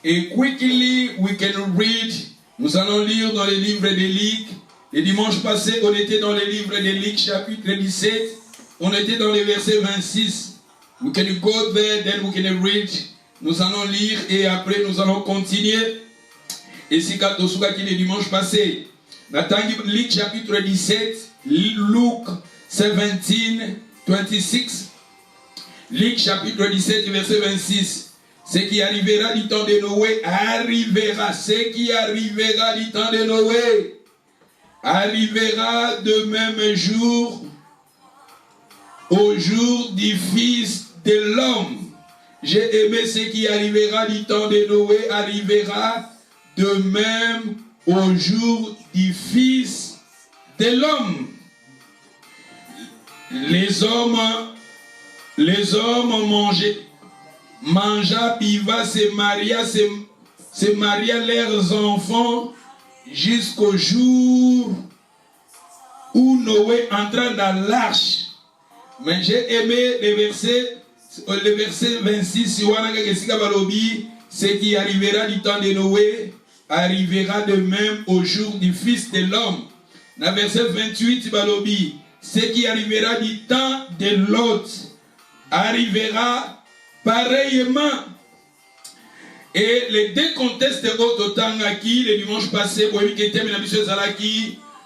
Et quickly we can read. Nous allons lire dans les livres de Luc. Le dimanche passé, on était dans les livres de Luc, chapitre 17. On était dans les versets 26. We can go there, then we can read. Nous allons lire et après nous allons continuer. Et c'est quand on qui le dimanche passé. Luc chapitre 17, Luke 17, 26. Luc chapitre 17, verset 26. Ce qui arrivera du temps de Noé arrivera. Ce qui arrivera du temps de Noé arrivera de même jour au jour du Fils de l'homme. J'ai aimé ce qui arrivera du temps de Noé arrivera de même au jour du Fils de l'homme. Les hommes mangea, biva, se maria leurs enfants jusqu'au jour où Noé entra dans l'arche. Mais j'ai aimé le verset 26, ce qui arrivera du temps de Noé arrivera de même au jour du Fils de l'homme. Dans le verset 28, balobi, ce qui arrivera du temps de Lot arrivera pareillement. Et les deux contextes de autant qui le dimanche passé,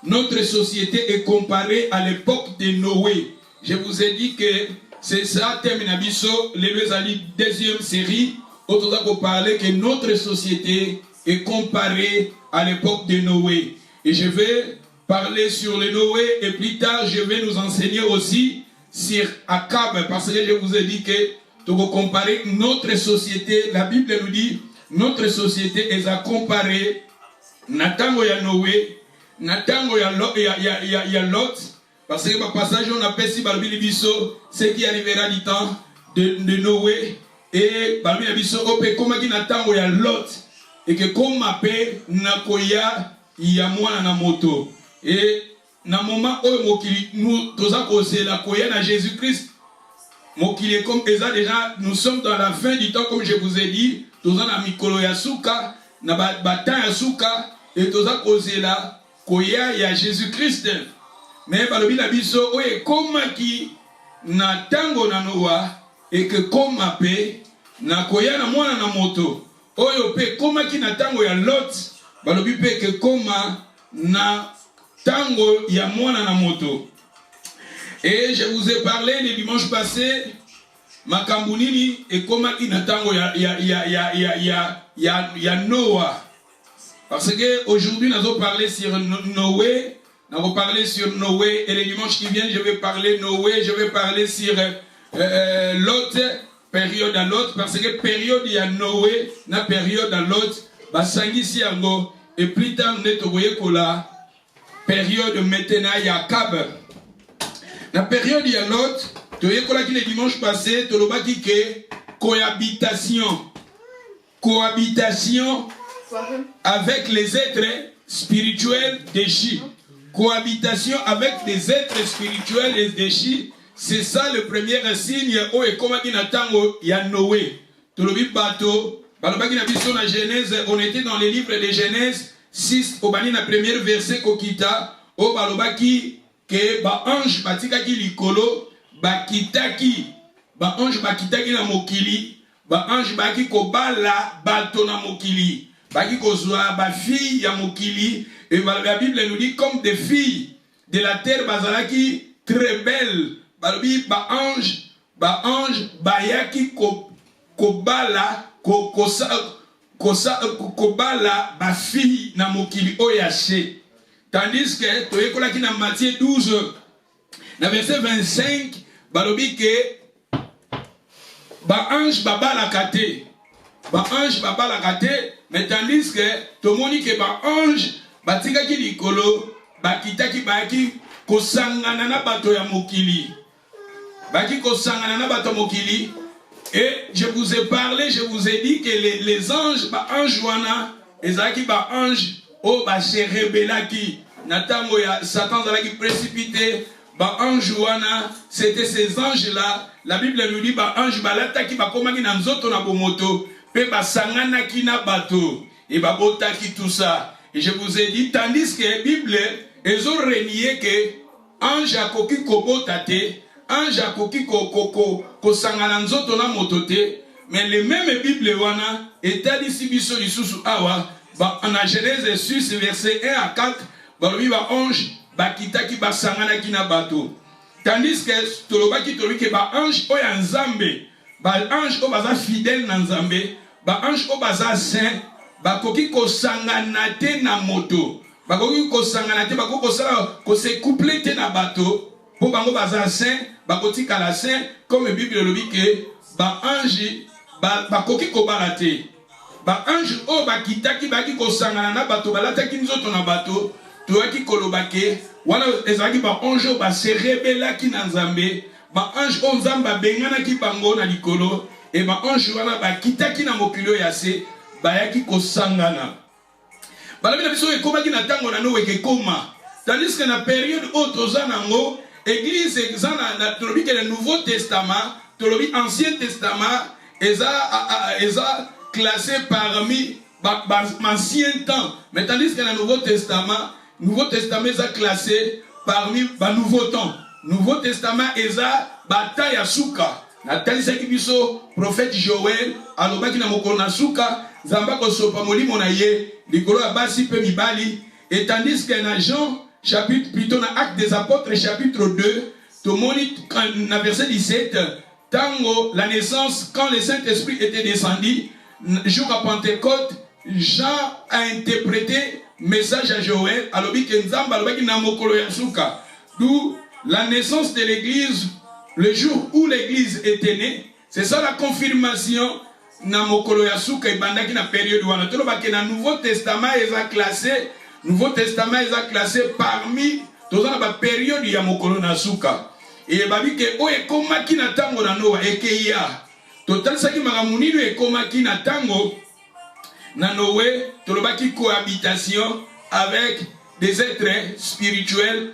notre société est comparée à l'époque de Noé. Je vous ai dit que c'est ça, Terminabiso, les deuxième série, autant pour parler que notre société est comparée à l'époque de Noé. Et je vais parler sur le Noé et plus tard je vais nous enseigner aussi sur Akab, parce que je vous ai dit que pour comparer notre société, la Bible nous dit notre société est à comparer Natango ya Noé, Natango ya Lot, parce que par passage on appelle si Balbili Bisso ce qui arrivera du temps de Noé et Balbili Bisso ope comme qui Natango ya Lot et que comme appelle Nakoya ya mwana na moto et na moment où mokili nous tous à causer la koya na Jésus-Christ. Mokili comme Eza déjà nous sommes dans la fin du temps comme je vous ai dit, tous en a mikolo ya suka na batan ya suka et tous à causer la koya ya Jésus-Christ. Mais balobi na biso oye comme qui na tango na Noa et que comme pe na koya na mwana na moto oyo pe comme qui na tango ya Lot balobi pe que comme na tango ya mwana na moto. Et je vous ai parlé le dimanche passé makambunini et comment qui na tango ya Noah. Parce que aujourd'hui nous allons parler sur Noé, nous allons parler sur Noé et le dimanche qui vient je vais parler Noé, je vais parler sur l'autre période à l'autre parce que période il y a Noé, na période à l'autre basangisi yango et plus tard nous voyez que la période maintenant il y a Akab. La période il y a l'autre, tu voyez que le dimanche passé, tu l'as dit que cohabitation avec les êtres spirituels déchus. Cohabitation avec des êtres spirituels déchus, c'est ça le premier signe où est comme il y a Noé. Tu l'as dit bateau, dans Genèse, on était dans les livres de Genèse 6, au bani na premier verset kokita, au balobaki que ba ange batikaki likolo, bakitaki, ba ange bakitaki na mokili, ba ange baki kobala bato na mokili, baki kozwa ba fille ya mokili, et la Bible nous dit comme des filles de la terre bazalaki très belles, balobi ba ange bayaki kobala kobala ba fille na mokili oyaché. Tandis que tu es là qui dans Matthieu 12 dans verset 25 balobi que ba ange babala kate mais tandis que to moni que ba ange batika ki likolo bakitaki baki kosangana na bato ya mokili et je vous ai parlé, je vous ai dit que les anges ange wana ezaki ba ange o ba rebelaki natango ya Satan zalaki précipité ba ange wana c'était ces anges là la Bible nous dit ba ange balataki ba komaki na nzoto na bomoto pe basangana kina bato et babotaki tout ça. Et je vous ai dit, tandis que la Bible ils ont renié que ange akoki kobotate, ange akoki ko sangana nzoto na motote, mais le même Bible wana etali sibiso lisusu awa ba en Genèse 6 verset 1 à 4 ba lui ba ange ba kitaki ba sangana kina bato. Tandis que tolobaki ke ba ange oya nzambe, ba ange o baza fidèle na nzambe, ba ange o baza saint, ba koki ko sangana te na moto, ba koki ko sangana te, ba koki ko sala ko se coupler te na bato, po bango baza saint, ba kotika la saint, comme la Bible lobi ke ba ange ba koki ko balate. Ba ange o ba kitaki ba ki ko sangana na bato, ba lataki nzoto na bato, toaki kolobake wana ezaki ba ange ba se rebela ki na nzambe, ba ange o nzamba bengana ki bango na likolo, et ba ange wana ba kitaki na mokilo ya se ba yaki ko sangana. Balabi na biso ekoma ki na tango na Noé ke koma, tandis que na période o toza nango église ezana tolobi ke le Nouveau Testament, tolobi Ancien Testament eza classé parmi ancien temps, mais tandis que le Nouveau Testament est classé parmi le Nouveau Temps. Nouveau Testament est bataille à Souka. Nathalie Sekibiso, prophète Joël, alobaki na moko na Souka, zamba ko sopa molimo na ye, likolo ya basi pe mibali. Et tandis que dans Jean, chapitre, plutôt dans Actes des Apôtres, chapitre 2, tomoni na verset 17, tango la naissance, quand le Saint-Esprit était descendu, jour à Pentecôte, Jean a interprété message à Joël, alobi ke nzamba alobaki na mokolo ya Souka. D'où la naissance de l'église, le jour où l'église était née, c'est ça la confirmation na mokolo ya Souka et bandaki na période wana. Tolobaki na Nouveau Testament est classé parmi toza na période ya mokolo na Souka. Et babi ke o ekomaki na tango na Noa ekeya. Total saki makamuni ekomaki na tango na Noé, tolobaki cohabitation avec des êtres spirituels,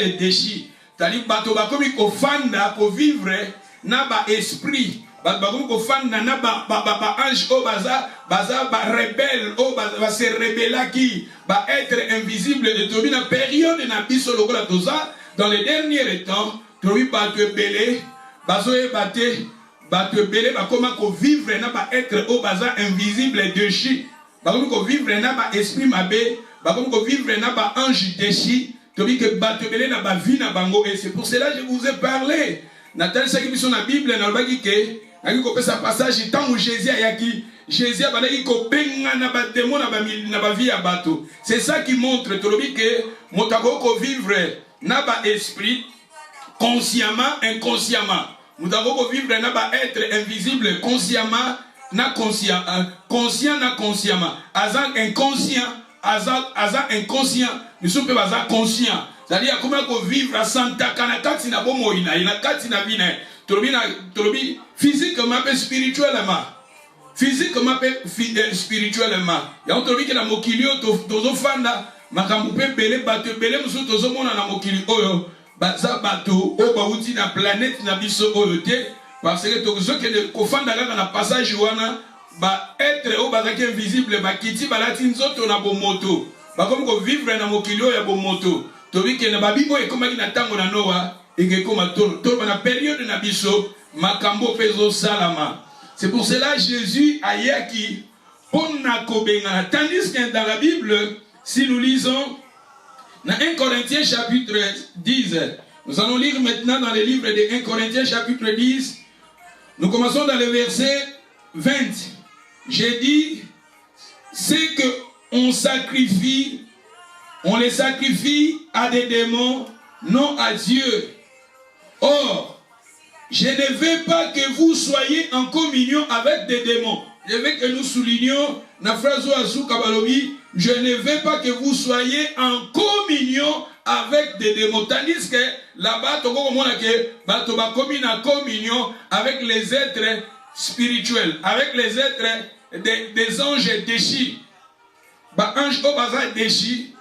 et déchis. C'est-à-dire bato bakomi ko fanda ko vivre na ba esprit, bakomi ko fanda na ba ange o baza ba rebelle o ba se rebellaki, ba être invisible de tobi na période na biso lokola toza dans les derniers temps, tobi bato belé bazo e baté bato belé bakoma ko vivre na ba être o baza invisible et déchis, bakomi ko vivre na ba esprit mabe, bakomi ko vivre na ba ange déchis. Et c'est pour cela que je vous ai parlé. Nathalie Saki Biso na Bible na lobaki ke aki ko pesa passage tant où Jésus ayaki Jésus abaki ko benga na ba démon na ba vie ya bato. C'est ça qui montre tolobi ke motako ko vivre na ba esprit consciemment inconsciemment. Motako ko vivre na ba être invisible consciemment na conscient conscient na consciemment. Azan inconscient inconscient, nous sommes pas conscients. C'est-à-dire comment qu'on vivre à Santa Kanakati na bomoina, ina kati na vina, tolobi physiquement et spirituellement. Physiquement et spirituellement. Ya on tolobi que na mokilio tozo fanda makambu pe belé bato belé muso tozo mona na mokili oyo baza bato o bauti na planète na biso oyo te parce que tozo que ko fanda na passage wana ba être o bazaki invisible ba kiti balati nzoto na bomoto ba comme ko vivre na mokilio ya bomoto to biki na babibo e komaki na tango na Noa e ke koma to na période na biso makambo pezo salama. C'est pour cela Jésus a yaki ponna kobenga, tandis que dans la Bible si nous lisons dans 1 Corinthiens chapitre 10, nous allons lire maintenant dans le livre de 1 Corinthiens chapitre 10, nous commençons dans le verset 20. J'ai dit, c'est que on les sacrifie à des démons, non à Dieu. Or, je ne veux pas que vous soyez en communion avec des démons. Je veux que nous soulignions, na phrase Oazou Kabalobi, je ne veux pas que vous soyez en communion avec des démons. Tandis que là-bas, communion avec les êtres spirituels, avec les êtres des anges déchis. Ba ange o baza déchis.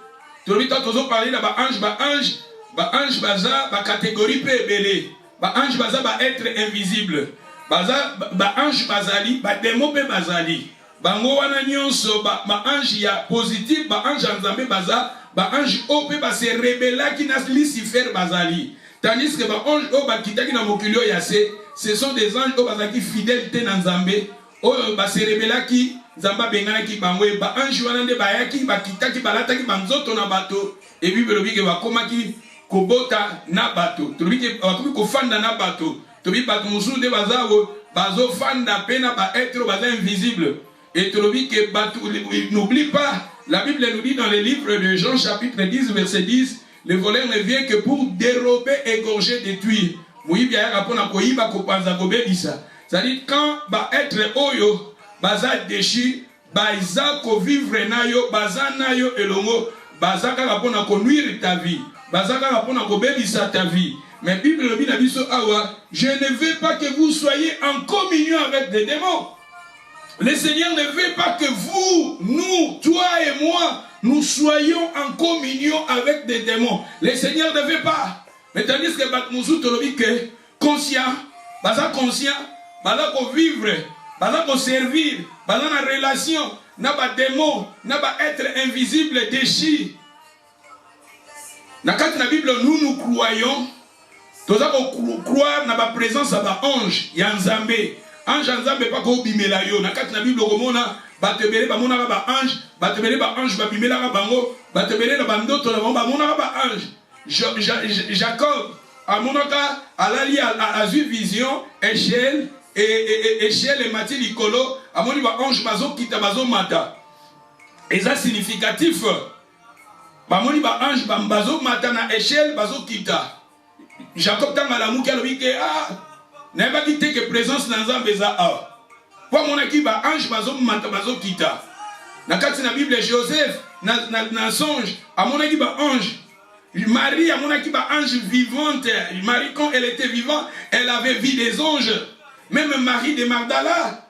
Tolita tozo parler là ba ange baza ba catégorie pe belé. Ba ange baza ba être invisible. ba ange bazali, ba démon pe bazali. Bango wana nyonso ba ange ya positif, ba ange nzambe baza, ba ange ope ba se rebella qui nas Lucifer bazali. Tandis que ba ange o ba kitaki na mokilio ya ce sont des anges o bazaki fidélité na nzambe, o ba se rebella qui nzamba bengana ki bango ba ange wana nde ba yaki ba kitaki balataki banzoto na bato et puis belobi ke ba komaki kobota na bato. Tobi ke ba komi ko fanda na bato. Tobi bato musu de bazao bazo fanda pena ba être baza invisible. Et n'oublie pas, la Bible nous dit dans le livre de Jean chapitre 10 verset 10, le voleur ne vient que pour dérober, égorger, détruire. C'est-à-dire quand va être oyo, baza déchi, baza ko vivre nayo, baza nayo elongo, baza ka rapona ko nuire ta vie, baza ka rapona ko bebisa ta vie. Mais la Bible nous dit je ne veux pas que vous soyez en communion avec des démons. Le Seigneur ne veut pas que vous, nous, toi et moi, nous soyons en communion avec des démons. Le Seigneur ne veut pas. Mais tandis que Batmouzou Tolobi que conscient, baza vivre, baza servir, baza na relation, n'a pas démon, n'a pas être invisible, déchi. Dans la Bible, nous croyons, nous allons croire dans la présence de l'ange, Yanzambe. Ange nzambe pa ko bimela yo na kati na Bible komona batebele ba mona ba ange batebele ba ange ba bimela ba bango batebele na bandoto na ba mona ba ange. Jacob a monaka alali a vu vision échelle et échelle et mati likolo a moni ba ange bazo kita bazo mata. Et ça significatif ba moni ba ange ba bazo mata na échelle bazo kita. Jacob tanga la muki alobi ke n'a pas quitté que présence dans Nzambe za a. Pour mon équipe ange bazo mata bazo kita. Na kati na Bible Joseph na songe à mon équipe ange. Marie à mon équipe ange vivante. Marie quand elle était vivante, elle avait vu des anges. Même Marie de Magdala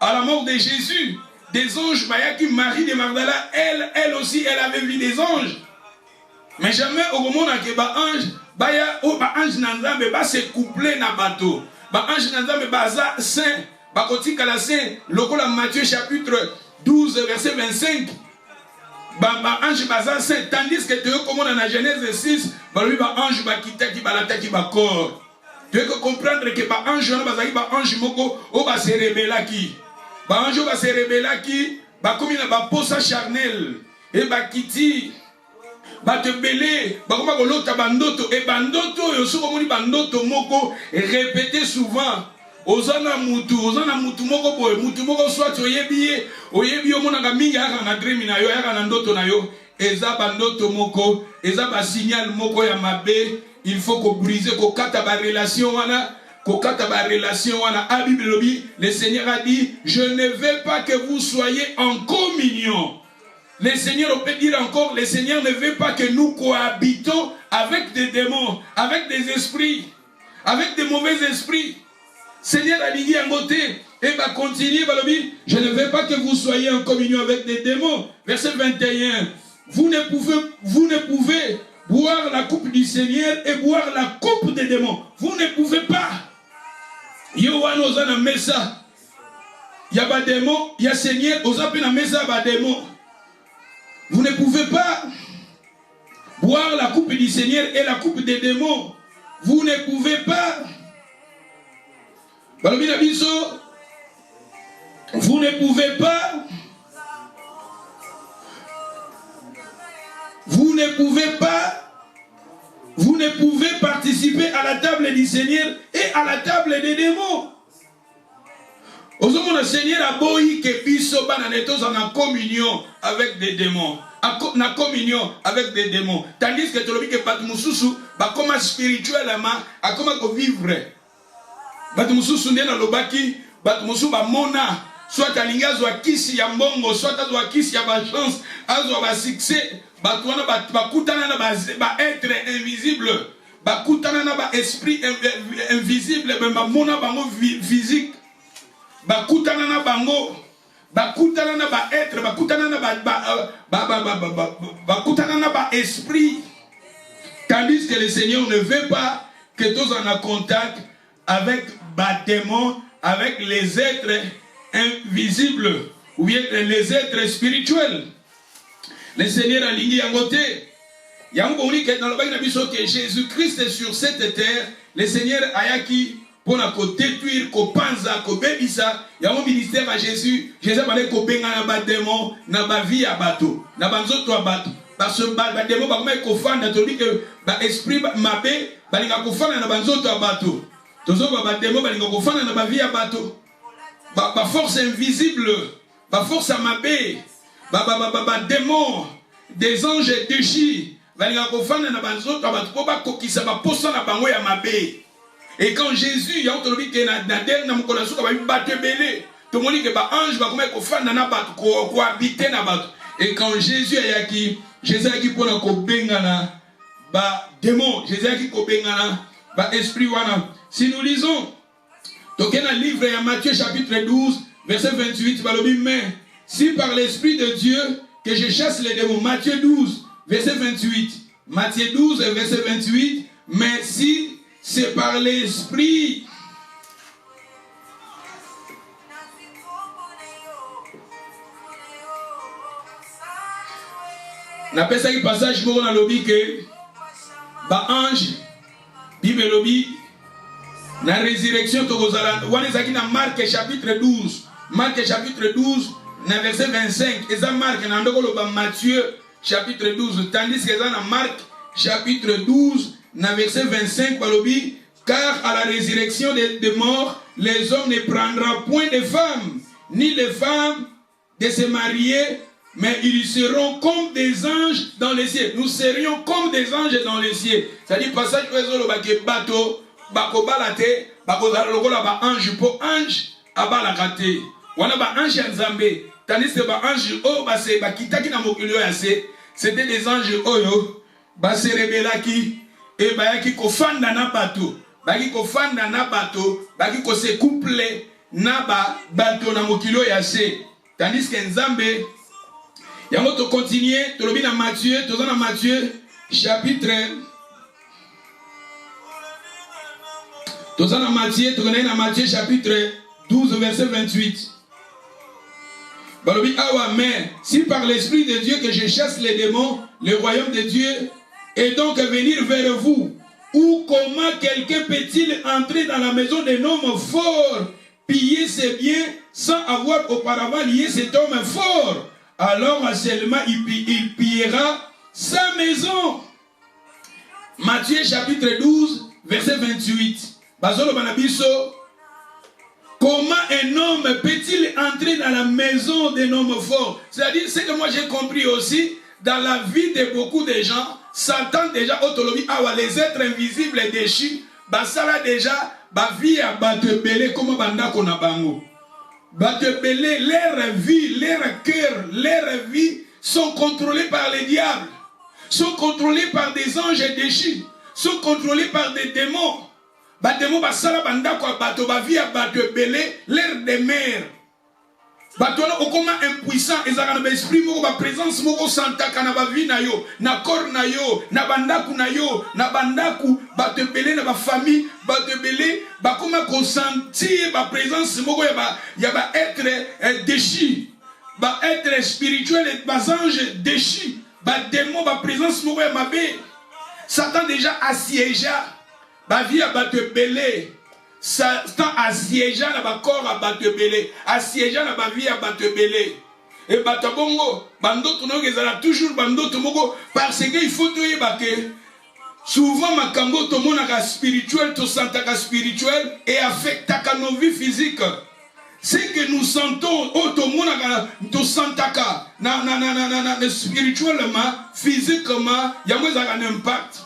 à la mort de Jésus, des anges bayaki Marie de Magdala, elle aussi elle avait vu des anges. Mais jamais au moment où ba ange baya o ba ange na Nzambe ba se coupler na bateau. Ba ange Nzambe baza saint, ba kotika la saint, lokola Matthieu chapitre 12 verset 25. Ba ange baza saint, tandis que tu comme dans la Genèse 6, ba lui ba ange ba kitaki ba lataki ba corps. Tu veux comprendre que ba ange na bazaki ba ange moko o ba se rebella ki. Ba ange ba se rebella ki, ba komi na ba posa charnel et ba kiti batebele bakoma kolota bandoto et bandoto yo soko moni bandoto moko répété souvent ozana mutu moko boye mutu moko soit oyebi omonaka mingi aka na dream na yo aka na ndoto na yo eza bandoto moko eza ba signal moko ya mabe. Il faut ko briser ko kata ba relation wana a Bible lobi le Seigneur a dit je ne veux pas que vous soyez en communion. Le Seigneur, on peut dire encore, le Seigneur ne veut pas que nous cohabitons avec des démons, avec des esprits, avec des mauvais esprits. Seigneur a dit en côté, et va continuer, je ne veux pas que vous soyez en communion avec des démons. Verset 21, vous ne pouvez boire la coupe du Seigneur et boire la coupe des démons. Vous ne pouvez pas. Yohan ozana mesa, il y a des démons, il y a Seigneur, ozapena mesa ba démons. Vous ne pouvez pas boire la coupe du Seigneur et la coupe des démons. Vous ne pouvez pas. Vous ne pouvez pas. Vous ne pouvez pas. Vous ne pouvez participer à la table du Seigneur et à la table des démons. Le Seigneur a boyi que biso bananetos en communion avec des démons. En communion avec des démons. Tandis que tu l'as dit que Batmususu, comment spirituellement, à comment vivre. Batmususu n'est dans le baki, Batmusu ba mona, soit à l'ingazwa kisi ya mbongo, soit à l'ingazwa kisi ya ba chance, azwa ba succès, batwana ba kutana na ba être invisible, ba kutana na ba esprit invisible, ba mona bango physique. Bakutana na bango, bakutana na ba être, bakutana na bakutana na ba esprit. Tandis que le Seigneur ne veut pas que tous en a contact avec ba démon, avec les êtres invisibles ou bien les êtres spirituels. Le Seigneur a ligné en côté. Il y a un bon que dans le bain que Jésus-Christ est sur cette terre. Le Seigneur a qui pour détruire, pour panza, pour bébisa. Il y a un ministère à Jésus. Jésus a parlé qu'on benga na démon, na ba vie à bateau, na banzoto à bateau. Parce que ba démon ba comme qu'on fait, tu dis que ba esprit mabé, ba linga qu'on fait na banzoto à bateau. Toujours ba démon ba linga qu'on fait na ba vie à bateau. Ba force invisible, ba force à mabé, ba démon, des anges déchis. Et quand Jésus, il y a un truc qui est dans et quand Jésus est qui, Jésus est qui pour la bengana, ba démon, Jésus est qui pour bengana, ba esprit wana. Si nous lisons, donc dans le livre de Matthieu chapitre 12, verset 28, mais si par l'esprit de Dieu que je chasse les démons, Matthieu 12, verset 28, Matthieu 12, verset 28, mais si c'est par l'esprit, n'a pas ça qui passage pour la lobby que ba ange, Bible lobby, la résurrection de Rosaland, on est dans Marc chapitre 12, Marc chapitre 12, verset 25, et ça Marc, dans Matthieu chapitre 12, tandis que dans Marc chapitre 12, verset 25, car à la résurrection des morts, les hommes ne prendront point de femmes, ni les femmes de se marier, mais ils seront comme des anges dans les cieux. Nous serions comme des anges dans les cieux. C'est-à-dire, passage où est bateau, bako balate, bako zalologola ba ange pour ange, abalakate. Wana ba ange nzambe. Tandis que ba ange oh ba se ba kitaki na mokili yase, c'était des anges oyo ba se rebelaki et ba yaki ko fanda na bateau. Ba ki ko fanda na bateau, ba ki ko se couple na ba bateau na mokili yase. Tandis que nzambe yango to continuer, to lobi na Matthieu, to na Matthieu chapitre Tozana Matthieu, tu connais dans Matthieu chapitre 12, verset 28. Balobi awa, mais si par l'Esprit de Dieu que je chasse les démons, le royaume de Dieu est donc venir vers vous. Ou comment quelqu'un peut-il entrer dans la maison d'un homme fort, piller ses biens, sans avoir auparavant lié cet homme fort? Alors seulement il pillera sa maison. Matthieu chapitre 12, verset 28. Comment un homme peut-il entrer dans la maison d'un homme fort? C'est-à-dire, ce que moi j'ai compris aussi, dans la vie de beaucoup de gens, Satan déjà, les êtres invisibles et déchus, ça là déjà, vie à batebele comme bandako na bango. Batebele, leur vie, leur cœur, leur vie sont contrôlés par les diables, sont contrôlés par des anges déchus, sont contrôlés par des démons. Batemo basala bandako bato ba vie bato belé l'air de mer. Bato na okoma impuissant ezaka na esprit moko ba présence moko santaka na ba vie na yo, na corps na yo, na bandaku na yo, na bandaku bato belé na ba famille, bato belé ba koma ko sentir ba présence moko ya ba être déchu, ba être spirituel et ba ange déchu, ba démon ba présence moko ya mabe. Satan déjà assiégea ba vie à battre belé, Satan assiégea na ba corps à battre belé, assiégea na ba vie à battre belé. Et battre bongo, bandoto no gezala toujours bandoto moko parce que il faut te yebake. Souvent makambo to monaka spirituel, to santaka spirituel et affectaka nos vies physiques. C'est que nous sentons to monaka to santaka na spirituellement, physiquement, yamo ezaka un impact.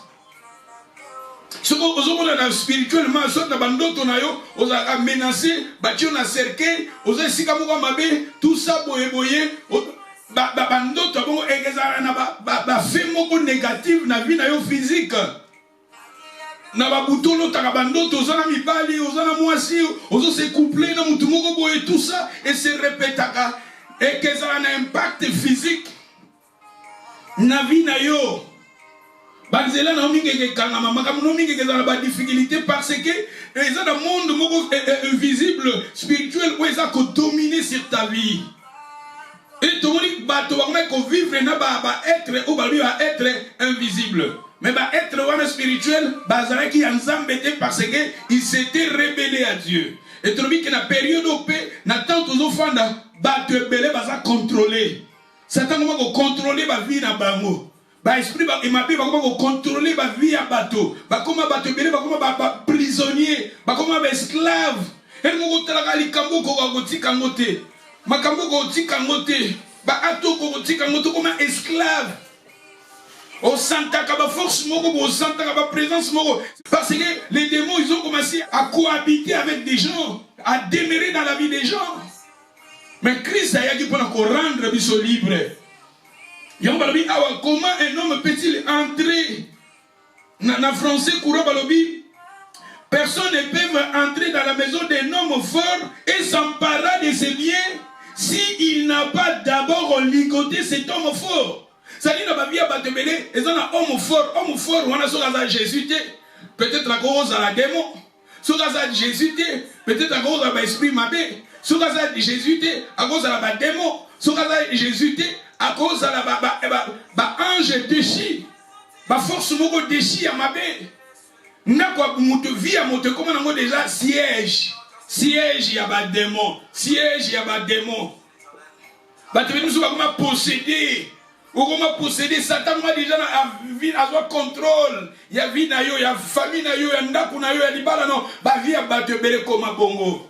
Ce qu'on spirituellement, soit na bandoto na yo, on a menacé, battu na cercueil, on a sikamuka mabe, tout ça boye boye, bandoto bon egeza na ba fait moko négatif na vie na yo physique. Na ba butolo ta bandoto ozana mibali, ozana mwasi, ozo se coupler na mutu moko boye tout ça et se répétaka et que ça a un impact physique na vie na yo. Banzela na mingi kangama makamu mingi kezala ba difficulté parce que ils ont un monde invisible spirituel où ils ont dominer sur ta vie. Et tout le monde va vivre na ba être ou ba être invisible. Mais ba être wana spirituel bazala ki nzambete parce que il s'était rebellé à Dieu. Et tout le monde qui na période op na tant aux fanda ba te rebelle baza contrôler. Satan comment contrôler ba vie na bango. Ba esprit ba imabe ba comment contrôler ba vie à bateau. Ba comment ba te rebelle ba comment ba prisonnier, ba comment ba esclave. Et mo tala likambo ko ba gotika ngote. Makambo ko tika ngote. Ba ato ko tika ngote comme esclave. Au santa kaba force moko, au santa kaba présence moko. Parce que les démons ils ont commencé à cohabiter avec des gens, à demeurer dans la vie des gens. Mais Christ a dit pour nous rendre biso libre. Comment un homme peut-il entrer dans le français courant balobi? Personne ne peut entrer dans la maison d'un homme fort et s'emparer de ses biens s'il n'a pas d'abord ligoté cet homme fort. C'est-à-dire que la vie a battemélé, et un homme fort, on a sur Jésus, peut-être à cause de la démon, sur Jésus, peut-être à cause de l'esprit mabé, sur Jésus, à cause de la démon, sur Jésus, à cause de la ange déchi, la force moko déchi à mabé. N'a quoi moute vie à monter comme on a déjà siège y a pas démon siège y a pas démon bah tu veux nous voir comment posséder ou comment posséder Satan moi déjà a vie à soi contrôle il y a vie na yo il y a famille na yo il y a ndaku na yo il y a libala non bah vie à battre belé comme un bongo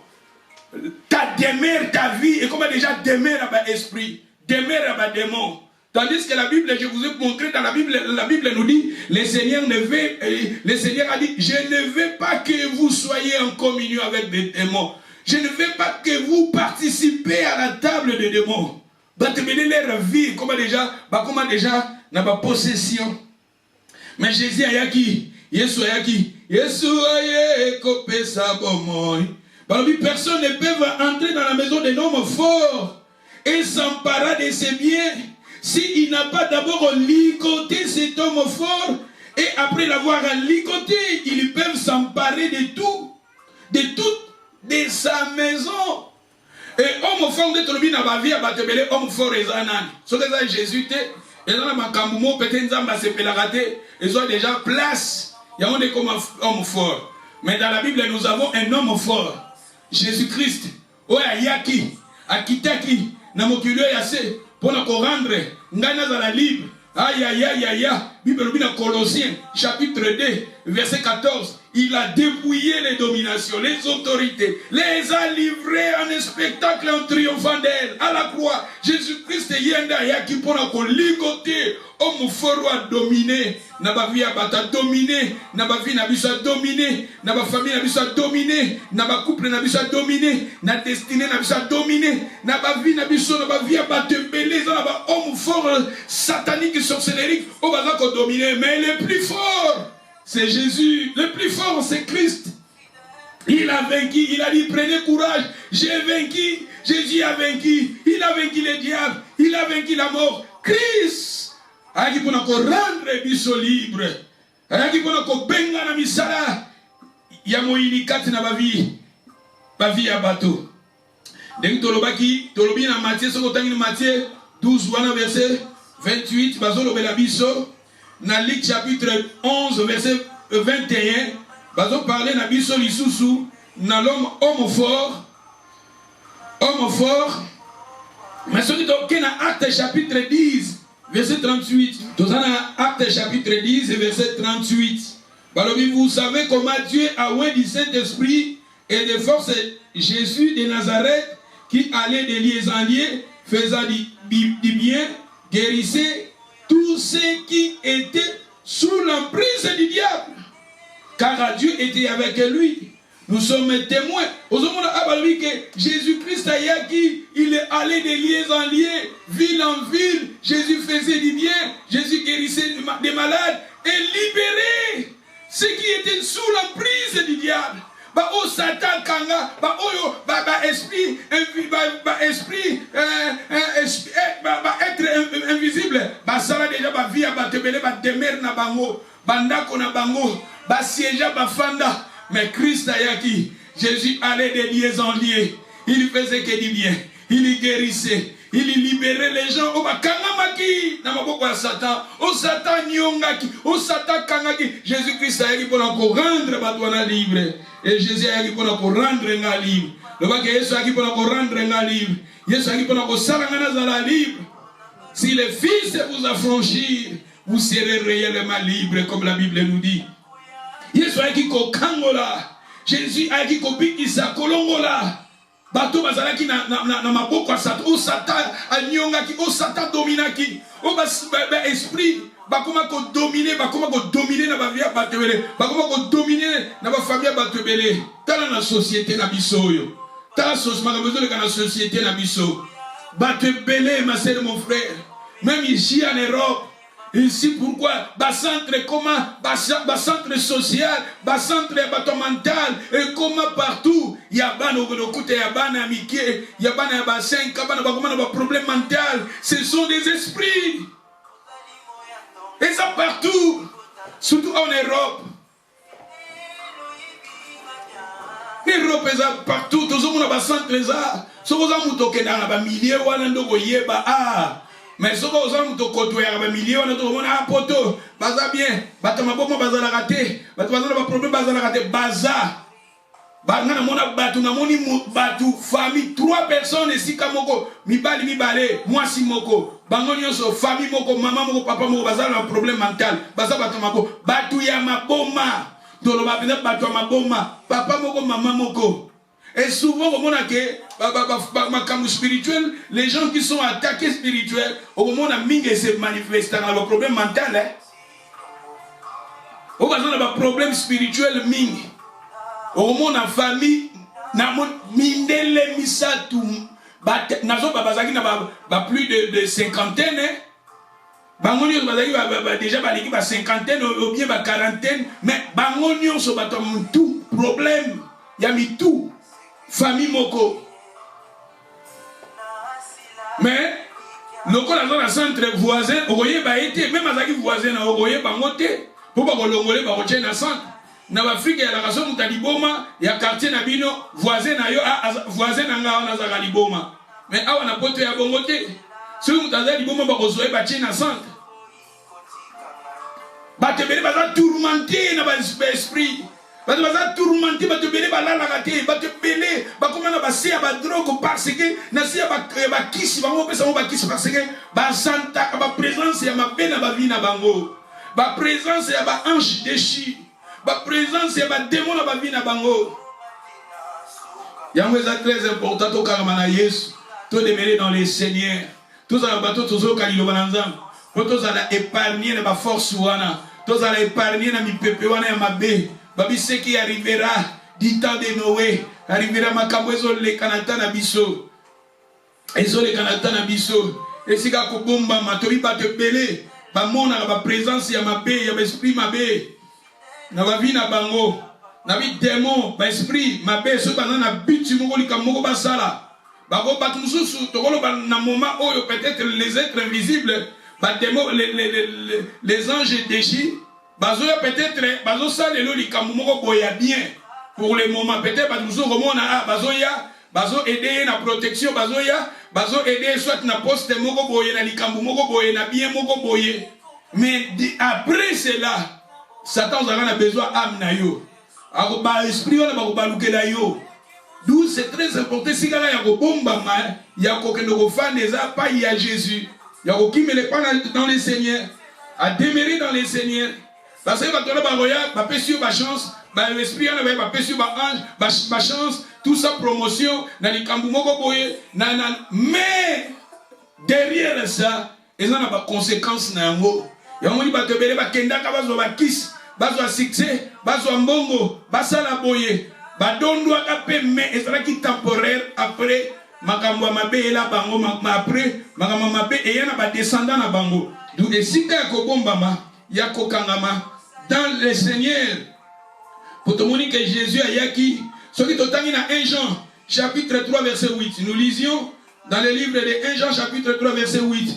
ta demeure ta vie et comment déjà demeure à bas esprit demeure à bas démon. Tandis que la Bible, je vous ai montré dans la Bible nous dit, le Seigneur a dit, je ne veux pas que vous soyez en communion avec des démons. Je ne veux pas que vous participez à la table des démons. Bah, te mener leur vie, comment déjà, dans ma possession. Mais Jésus a yaki, Yesu a yaki, Yesu a yekopé sa bomoy. Personne ne peut entrer dans la maison des hommes forts et s'emparer de ses biens. S'il n'a pas d'abord ligoté cet homme fort, et après l'avoir ligoté, ils peuvent s'emparer de tout, de sa maison. Et homme fort de Tolobi n'a pas vu à Batebele, homme fort et Zanan. Ce que c'est Jésus, et dans ma camoumo, peut-être Zamba se fait rater, ils ont déjà place. Il y a un comme homme fort. Mais dans la Bible, nous avons un homme fort, Jésus-Christ. Ouais, Yaki, Akitaki, Namokilo Yase. Pour nous rendre, Ngana la libre. Aïe, aïe, aïe, aïe, Bible dans Colossiens, chapitre 2, verset 14. Il a dépouillé les dominations, les autorités, les a livrés en un spectacle en triomphant d'elle. À la croix, Jésus-Christ est yenda yaki pour nous ligoter. Homme fort a dominé. Naba vie a bata dominé. Naba vie n'a pas dominé. Naba famille n'a pas dominé. Naba couple n'a pas dominé. Na destinée n'a pas dominé. Naba vie n'a pas bata belé. Naba homme fort satanique sorcellerique. Au bazar qu'on dominé. Mais le plus fort, c'est Jésus. Le plus fort, c'est Christ. Il a vaincu. Il a dit prenez courage. J'ai vaincu. Jésus a vaincu. Il a vaincu le diable. Il a vaincu la mort. Christ. Ayaki pour nous rendre biso libre. Ayaki pour nous benga na misala. Ya moini kati na bavi ya bateau. Donc tolobi na Matthieu soko tangi na Matthieu 12 wana verset 28 bazolo bela biso na Luc chapitre 11 verset 21 bazo parler na biso lisusu na l'homme homme fort. Mais ce qui est dans Acte chapitre 10 verset 38. Dans Acte chapitre 10 verset 38. Vous savez comment Dieu a oint du Saint-Esprit et de force Jésus de Nazareth qui allait de lieu en lieu, faisant du bien, guérissait tous ceux qui étaient sous l'emprise du diable. Car Dieu était avec lui. Nous sommes témoins. Au moment où Jésus-Christ il est allé de lieu en lieu, ville en ville. Jésus faisait du bien. Jésus guérissait des malades et libérait ceux qui étaient sous l'emprise du diable. ba o Satan kanga, ba oyo, ba esprit, être invisible, ba sala déjà ba vie ba tebele ba demeure na bango, bandako na bango, ba siège ba fanda, mais Christ ayaki, Jésus allait de lieux en lieux, il faisait que du bien, il guérissait. Il libérait les gens. Oh, kangamaki, namaboko ya Satan. Oh, Satan nyongaki. Oh, Satan kangaki. Jésus-Christ a dit pour nous rendre batouana libre. Et Jésus a dit pour nous rendre nga libre. Le bac Jésus a dit pour nous rendre nga libre. Jésus a dit pour nous salangana zala libre. Si le Fils vous affranchir, vous serez réellement libre, comme la Bible nous dit. Jésus a dit ko kangola. Jésus a dit ko bikisa kolongola. Bato bazalaki na maboko ya Satan, o Satan anyongaki, o Satan dominaki, o esprit bakoma ko dominer na ba vie bato ebele, bakoma ko dominer na ba famille bato ebele. Tala na société na biso yo, tala na société na biso, bato ebele, ma sœur, mon frère, même ici en Europe. Ici pourquoi bas centre comment bas centre social, bas centre mental et comment partout il y a ban au côté, il y a ban amitié, il y a ban à bassin, il y a ban problème mental. Ce sont des esprits. Et ça partout, surtout en Europe. L'Europe est partout, tout le monde a bas centre ça. Ce que vous avez dit dans la milieu ou à mais ce que vous avez dit dans la milieu, on a dit un poteau, baza bien, batama bomo baza la raté, batama ba problème baza la raté, baza. Bangana mona batu na moni batu famille 3 personnes ici kamoko, mibali moi si moko. Bangonyo so famille moko, maman moko, papa moko baza un problème mental, baza batama bo, batu ya maboma. Dolo ba bina batu ya maboma, papa moko, maman moko. Et souvent, au moment où spirituel, les gens qui sont attaqués spirituels, au moment où on se manifeste dans le problème mental, au moment où on a un problème spirituel, au moment où on a une famille, on a plus de cinquantaine, déjà une cinquantaine ou bien une quarantaine, mais on a tout problème, il y a mis tout. Famille moko. Mais, le cas dans un centre voisin, on voyait été, même à voisin, on voyait pas monter. Pour pas qu'on l'ongole, pas qu'on dans centre. Dans l'Afrique, il y a la raison où t'as liboma, il y a quartier nabino, voisin na yo, voisin na nga, on a liboma. Mais ah, on a poté à bon côté. Si vous avez liboma, pas qu'on soit bâti dans centre. Bah, tu veux pas tourmenter dans l'esprit. Bah tu vas tourmenter, bah tu belé bah là la raté, bah tu belé, bah comment on va se à bah drogue parce que na se à bah kiss, bah on peut savoir bah kiss parce que bah santa, bah présence y a ma peine bah vie na bango, bah présence y a bah ange déchu, bah présence y a bah démon na bah vie na bango. Yamwe c'est très important au karamana Yesu, tout demeurer dans les seigneurs, tous à la bateau tous au kalilo bananzam, tous à la épargner na bah force wana, tous à la épargner na mi pepe wana ya mabe. Babi ce qui arrivera du temps de Noé, arrivera makambo le kanata na biso. Ezo le kanata na biso. Esika ko bomba matobi ba te belé, ba mona ba présence ya mabe, ya esprit mabe. Na ba vi na bango, na bi démon, ba esprit mabe so ba na bitu moko likamoko ba sala. Ba go ba tumususu to kolo ba na moment oyo peut-être les êtres invisibles, ba démon les anges déchis. Bazoya peut-être, bazosa lelo likambo moko boya bien pour le moment. Peut-être bazo romona bazoya, bazo aider na protection, bazo aider soit na poste moko boye na likambo moko boye na bien moko boye. Mais après cela, Satan a besoin âme na yo. Ako ba esprit wana ba balukela yo. D'où c'est très important si gala ya ko bomba ma ya ko kendo ko fa neza pas ya Jésus. Ya ko kimele pas dans les seigneurs, à demeurer dans les seigneurs. Parce que quand on a ma chance, l'esprit on a ma chance, tout ça promotion, mais derrière ça, ils ont des conséquences. Il y a des gens qui ont des kiss, des succès, des mbongo, des salaboye, des mais c'est temporaire après, makambo mabe la bango après, makambo mabe et y a des descendants na bango. Donc si ka ko bombama, ya ko kangama dans le Seigneur. Pour te montrer que Jésus a yaki. Ce qui est dans 1 Jean, chapitre 3, verset 8. Nous lisions dans le livre de 1 Jean, chapitre 3, verset 8.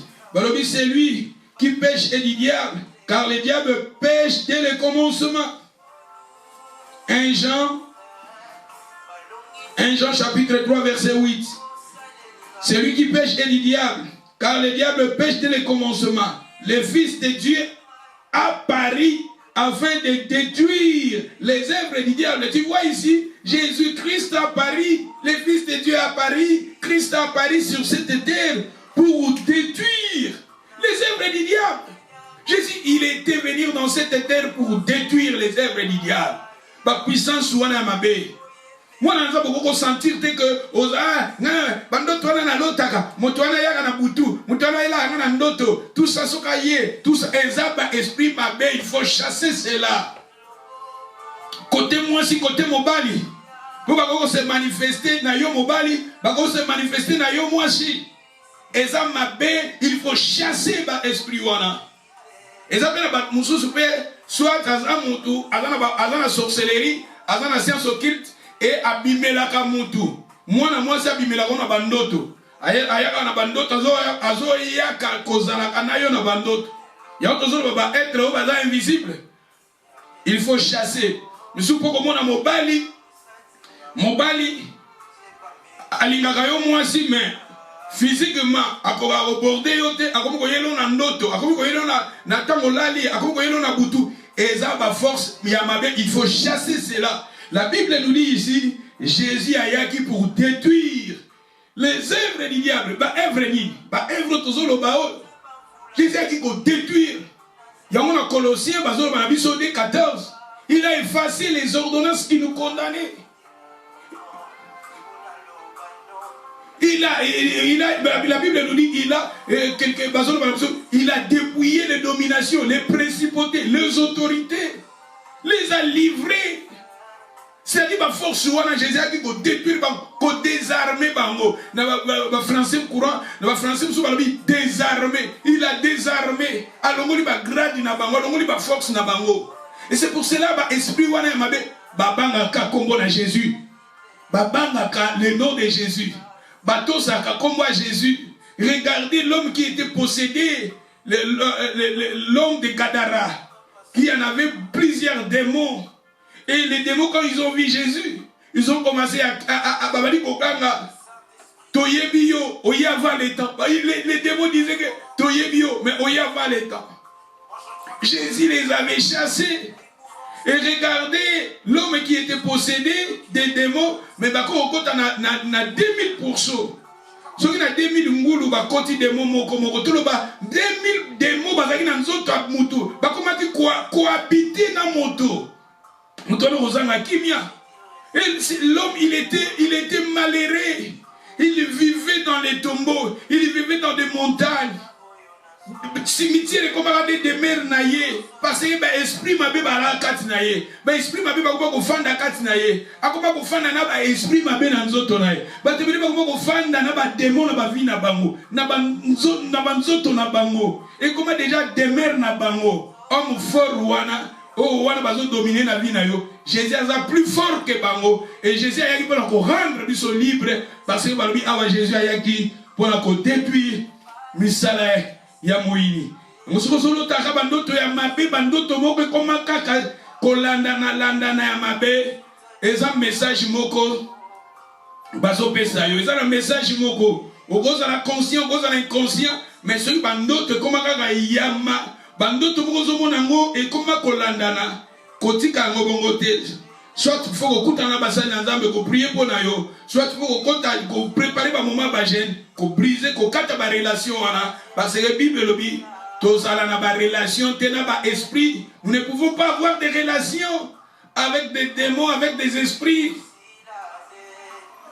C'est lui qui pêche et du diable, car le diable pêche dès le commencement. 1 Jean, chapitre 3, verset 8. C'est lui qui pêche et du diable, car le diable pêche dès le commencement. Le Fils de Dieu apparut afin de détruire les œuvres du diable. Tu vois ici, Jésus-Christ apparut, le Fils de Dieu apparut, Christ apparut sur cette terre pour détruire les œuvres du diable. Jésus, il était venu dans cette terre pour détruire les œuvres du diable. La puissance soit à ma baie. Moi, je ne peux pas sentir que tout ça, tout ça, esprit ma baie, il faut chasser cela. Côté moi, si côté mobali, pour se manifester dans yo mobali, pour se manifester dans yo moi si. Et ça ma baie, il faut chasser l'esprit wana. Et ça fait la moussou soit à mutu, à la sorcellerie, à la science occulte. Et abimelaka mutu. Moi c'est abimelaka na bandoto. Ayaka na bandoto azo yaka kozalaka na yo na bandoto. Ya tozo ba être au baza invisible. Il faut chasser. Monsieur poko mona mobali alingaka yo mwasi mais physiquement akoba reborder yote akomo yelo na ndoto akomo yelo na tamolali akomo yelo na butu. Et ça ba force ya mabe, il faut chasser cela. La Bible nous dit ici, Jésus a yaki pour détruire les œuvres du diable. Jésus a yaki pour détruire. Il y a un Colossiens, 14. Il a effacé les ordonnances qui nous condamnaient. La Bible nous dit, il a dépouillé les dominations, les principautés, les autorités, les a livrés. C'est-à-dire que force Jésus a dit qu'on détruire, qu'on désarmer bango. Le français courant, le français désarmer. Il a désarmé. Alors on va grade na bango, on va force na bango. Et c'est pour cela que l'esprit wana mabe babanga kombo na Jésus. Babanga le nom de Jésus. Batosa kombo à Jésus. Regardez l'homme qui était possédé, l'homme de Gadara, qui en avait plusieurs démons. Et les démons, quand ils ont vu Jésus, ils ont commencé à babali kokanga. Toyebio, oyava le temps. Les démons disaient que Toyebio, mais oyava le temps. Jésus les avait chassés. Et regardez l'homme qui était possédé des démons, mais bako okota na 2000%. Ce qui a 2000 ngulu ba koti démons moko tout le bas 2000 démons bazaki na nzoto mutu. Bakomaki cohabiter na moto. L'homme, il était malheureux. Il vivait dans les tombeaux. Il vivait dans des montagnes. Cimetière comme des mers naïe. Parce que l'esprit m'a bé la carte naïe. L'esprit m'a bé ko fanda carte naïe. Akoma ko fanda na esprit m'a bé na nzoto naïe. Ba te bé ko fanda na ba démon na ba vie na bango. Na ba nzoto na bango. Et comment déjà des mers na bango. Homme fort wana. Oh, on a dominé la vie. Jésus est plus fort que Bango. Et Jésus a pour rendre lui libre. Parce que Jésus a pour détruire Misala Yamoini. Nous sommes tous bandoto ya mabe bandoto moko comme kaka kolanda na ya mabe. Et ça message moko bazo pesa yo. Ça un message moko. Au cause de la conscience, au cause de l'inconscient. Mais ce bandoto comme kaka yama. Bandoto bozo monango et comme kolandana kotika ngobongo te. Soit il faut que kutana basana nzambe ko prier pour na yo, soit il faut ko préparer ba moment ba jeune, ko briser ko kata ba relation wana parce que Bible lobi to sala na ba relation tena ba esprit. Nous ne pouvons pas avoir des relations avec des démons, avec des esprits.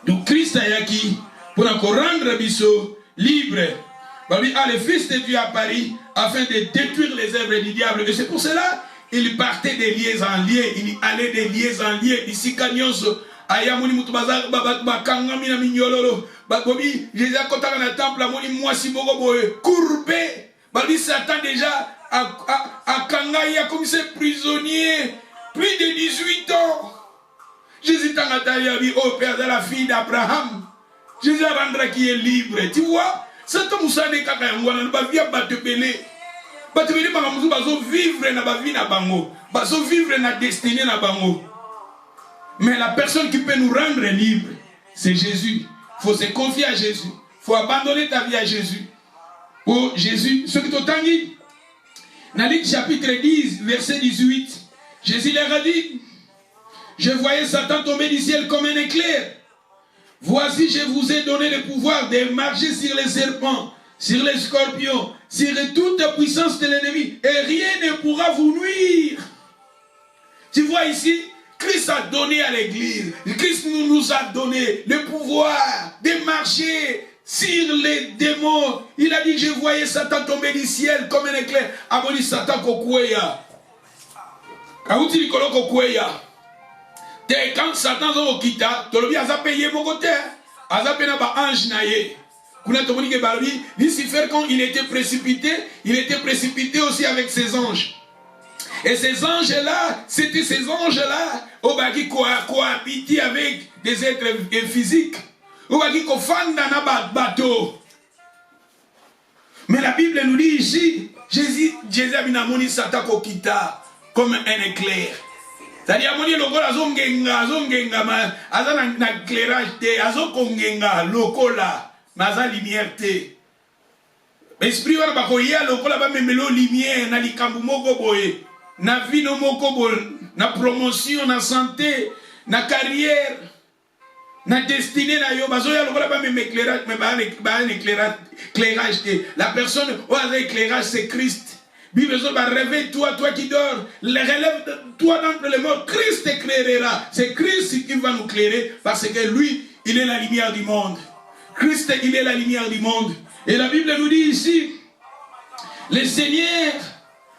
Donc Christ ayaki pour nous rendre biso libre. Le Fils de Dieu à Paris afin de détruire les œuvres du diable. Et c'est pour cela il partait de lieux en lieu, il allait de lieux en lieu. Ici, Kanyonso, Ayamoni Mutubazar, Bakangami, Mignololo, Bakobi, Jésus a contacté dans le temple, Amoni Mwasi Bogoboe, courbé. Babi Satan déjà à Kangaya comme ses prisonniers, plus de 18 ans. Jésus t'a dit, oh Père de la fille d'Abraham. Jésus rendra qui est libre. Tu vois, cet homme n'est pas vivre na vie na bango, bazo vivre na destinée na bango. Mais la personne qui peut nous rendre libres, c'est Jésus. Il faut se confier à Jésus. Il faut abandonner ta vie à Jésus. Oh Jésus, ce que tu as dit, dans Luc chapitre 10, verset 18, Jésus leur a dit, je voyais Satan tomber du ciel comme un éclair. Voici, je vous ai donné le pouvoir de marcher sur les serpents, sur les scorpions, sur toute la puissance de l'ennemi, et rien ne pourra vous nuire. Tu vois ici, Christ a donné à l'église, Christ nous a donné le pouvoir de marcher sur les démons. Il a dit, je voyais Satan tomber du ciel comme un éclair. Aboli Satan kokweya. Kauti likolo kokweya. Quand Satan est au kita, tu as payé mon côté. Tu as payé un ange naïe. Lucifer, quand il était précipité aussi avec ses anges. Et ces anges-là, c'était ces anges-là qui cohabitaient avec des êtres physiques. Qui font dans un bateau. Mais la Bible nous dit ici, Jésus a mis Satan au kita comme un éclair. C'est-à-dire, il y a un éclairage, la lumière. L'esprit va la lumière, na likambu moko boye, na vie no moko boye, na promotion, na santé, na carrière, na destinée na yo, bazo ya lokola ba même éclairage, mais ba un éclairage. La personne où a l'éclairage, c'est Christ. Bible réveille-toi, toi qui dors, relève-toi d'entre les morts, Christ t'éclairera. C'est Christ qui va nous éclairer parce que lui, il est la lumière du monde. Christ, il est la lumière du monde. Et la Bible nous dit ici, le Seigneur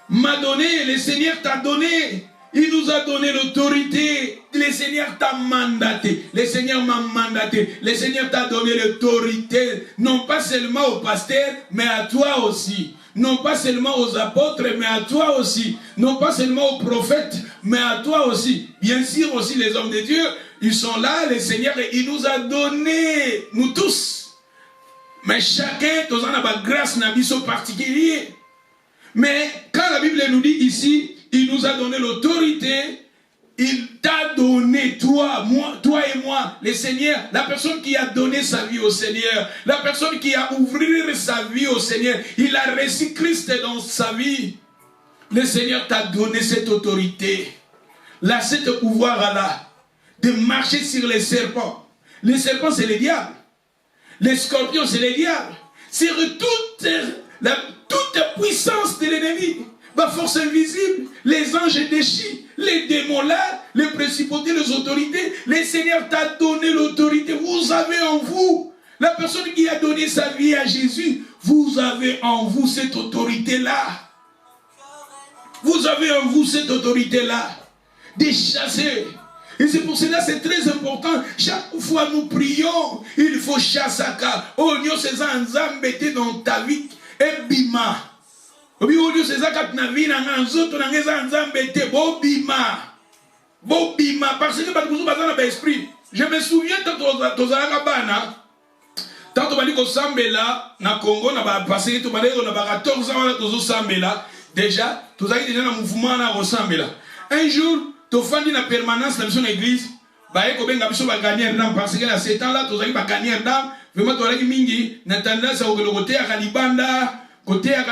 m'a donné, le Seigneur t'a donné, il nous a donné l'autorité, le Seigneur t'a mandaté, le Seigneur m'a mandaté, le Seigneur t'a donné l'autorité, non pas seulement aux pasteurs, mais à toi aussi. Non pas seulement aux apôtres, mais à toi aussi. Non pas seulement aux prophètes, mais à toi aussi. Bien sûr aussi les hommes de Dieu, ils sont là, le Seigneur, il nous a donné, nous tous. Mais chacun, tous en a une grâce, une mission particulière. Mais quand la Bible nous dit ici, il nous a donné l'autorité, il t'a donné, toi et moi, le Seigneur, la personne qui a donné sa vie au Seigneur, la personne qui a ouvert sa vie au Seigneur, il a reçu Christ dans sa vie. Le Seigneur t'a donné cette autorité, là, ce pouvoir-là, de marcher sur les serpents. Les serpents, c'est le diable. Les scorpions, c'est le diable. Sur toute puissance de l'ennemi. Ma force invisible, les anges déchis, les démons là, les principautés, les autorités, le Seigneur t'a donné l'autorité. Vous avez en vous, la personne qui a donné sa vie à Jésus, vous avez en vous cette autorité-là. Vous avez en vous cette autorité-là. De chasser. Et c'est pour cela c'est très important. Chaque fois nous prions, il faut chasser. Oh, Dieu, c'est un zambété dans ta vie. Et bima. Bobima, parce que je me souviens tant que Sambela na Congo na passé to balé na 14 ans to Sambela déjà tous déjà na mouvement na Sambela. Un jour to fandi na permanence dans son église ba eko benga biso ba gagner dans parce que à 7 ans là tous ba gagner dans vraiment to laki mingi na tendance au côté à Kalibanda. Côté à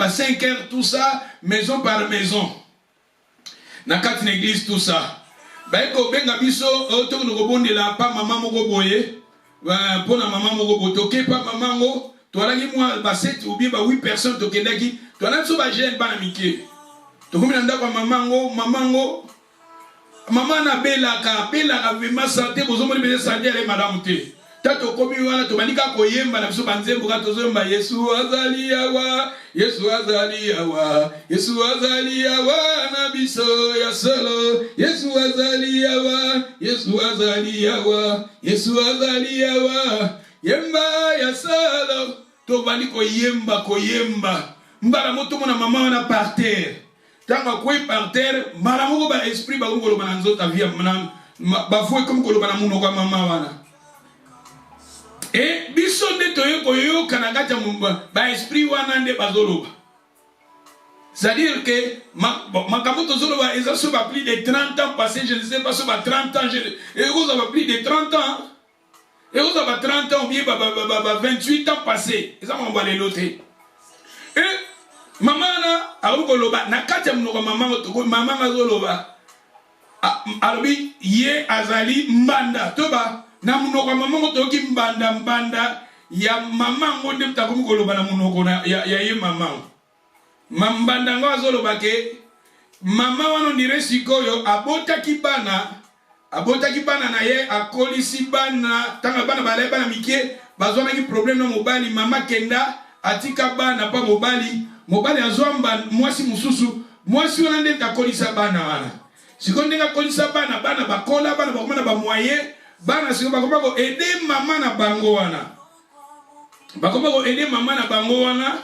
5 heures, tout ça, maison par maison. Dans 4 églises, tout ça. Baeko benga biso, auto no bonde la pa maman moko boye. Pour la maman moko botoke pa maman ngo, to ala ki moi ba 7 ou bien ba 8 personnes to kendaki, to ala so ba jeune bana mike. To komi nda kwa maman ngo. Maman na bela ka vraiment santé, bozo mo be santé ale madame te. Tato komi wana tumanika koyemba na biso banzembo ka tozomba Yesu azali yawa, Yesu azali yawa, Yesu azali yawa na biso ya solo, Yesu azali yawa, Yesu azali yawa, Yesu azali yawa, yemba ya solo, to bali koyemba, mbara moto mona mama wana par terre, tanga koi par terre, mbara moko ba esprit ba ngolo mananzo ta vie manam. bafoué comme koloba na munoko mama wana. Et biso nde toyeko yo kanagata ba esprit wana nde bazoloba. C'est-à-dire que Makamoto Zoloba, ils ont plus de 30 ans passés, je ne sais pas, sur 30 ans, et ils ont plus de 30 ans, et ils ont 30 ans, ou bien 28 ans passés, ils ont envoyé l'autre. Et maman, maman Zoloba, Albi, Ye Azali, Mbanda, Toba, Namunoko, maman Toki Mbanda, Mbanda, ya maman, Mondem Takum Goloba, Namunoko, ya maman. Mambanda ngo azoloba ke mama wana ndire sikoyo abotaki bana na ye akolisi bana tanga bana balai bana mike bazwana ki problème na mobali mama kenda atika bana pa mobali azwa mwasi mususu mwasi wana nde takolisa bana wana siko ndenga kolisa bana bakola bana bakomana ba moyen bana siko bakoma ko aider mama na bango wana bakoma ko aider mama na bango wana.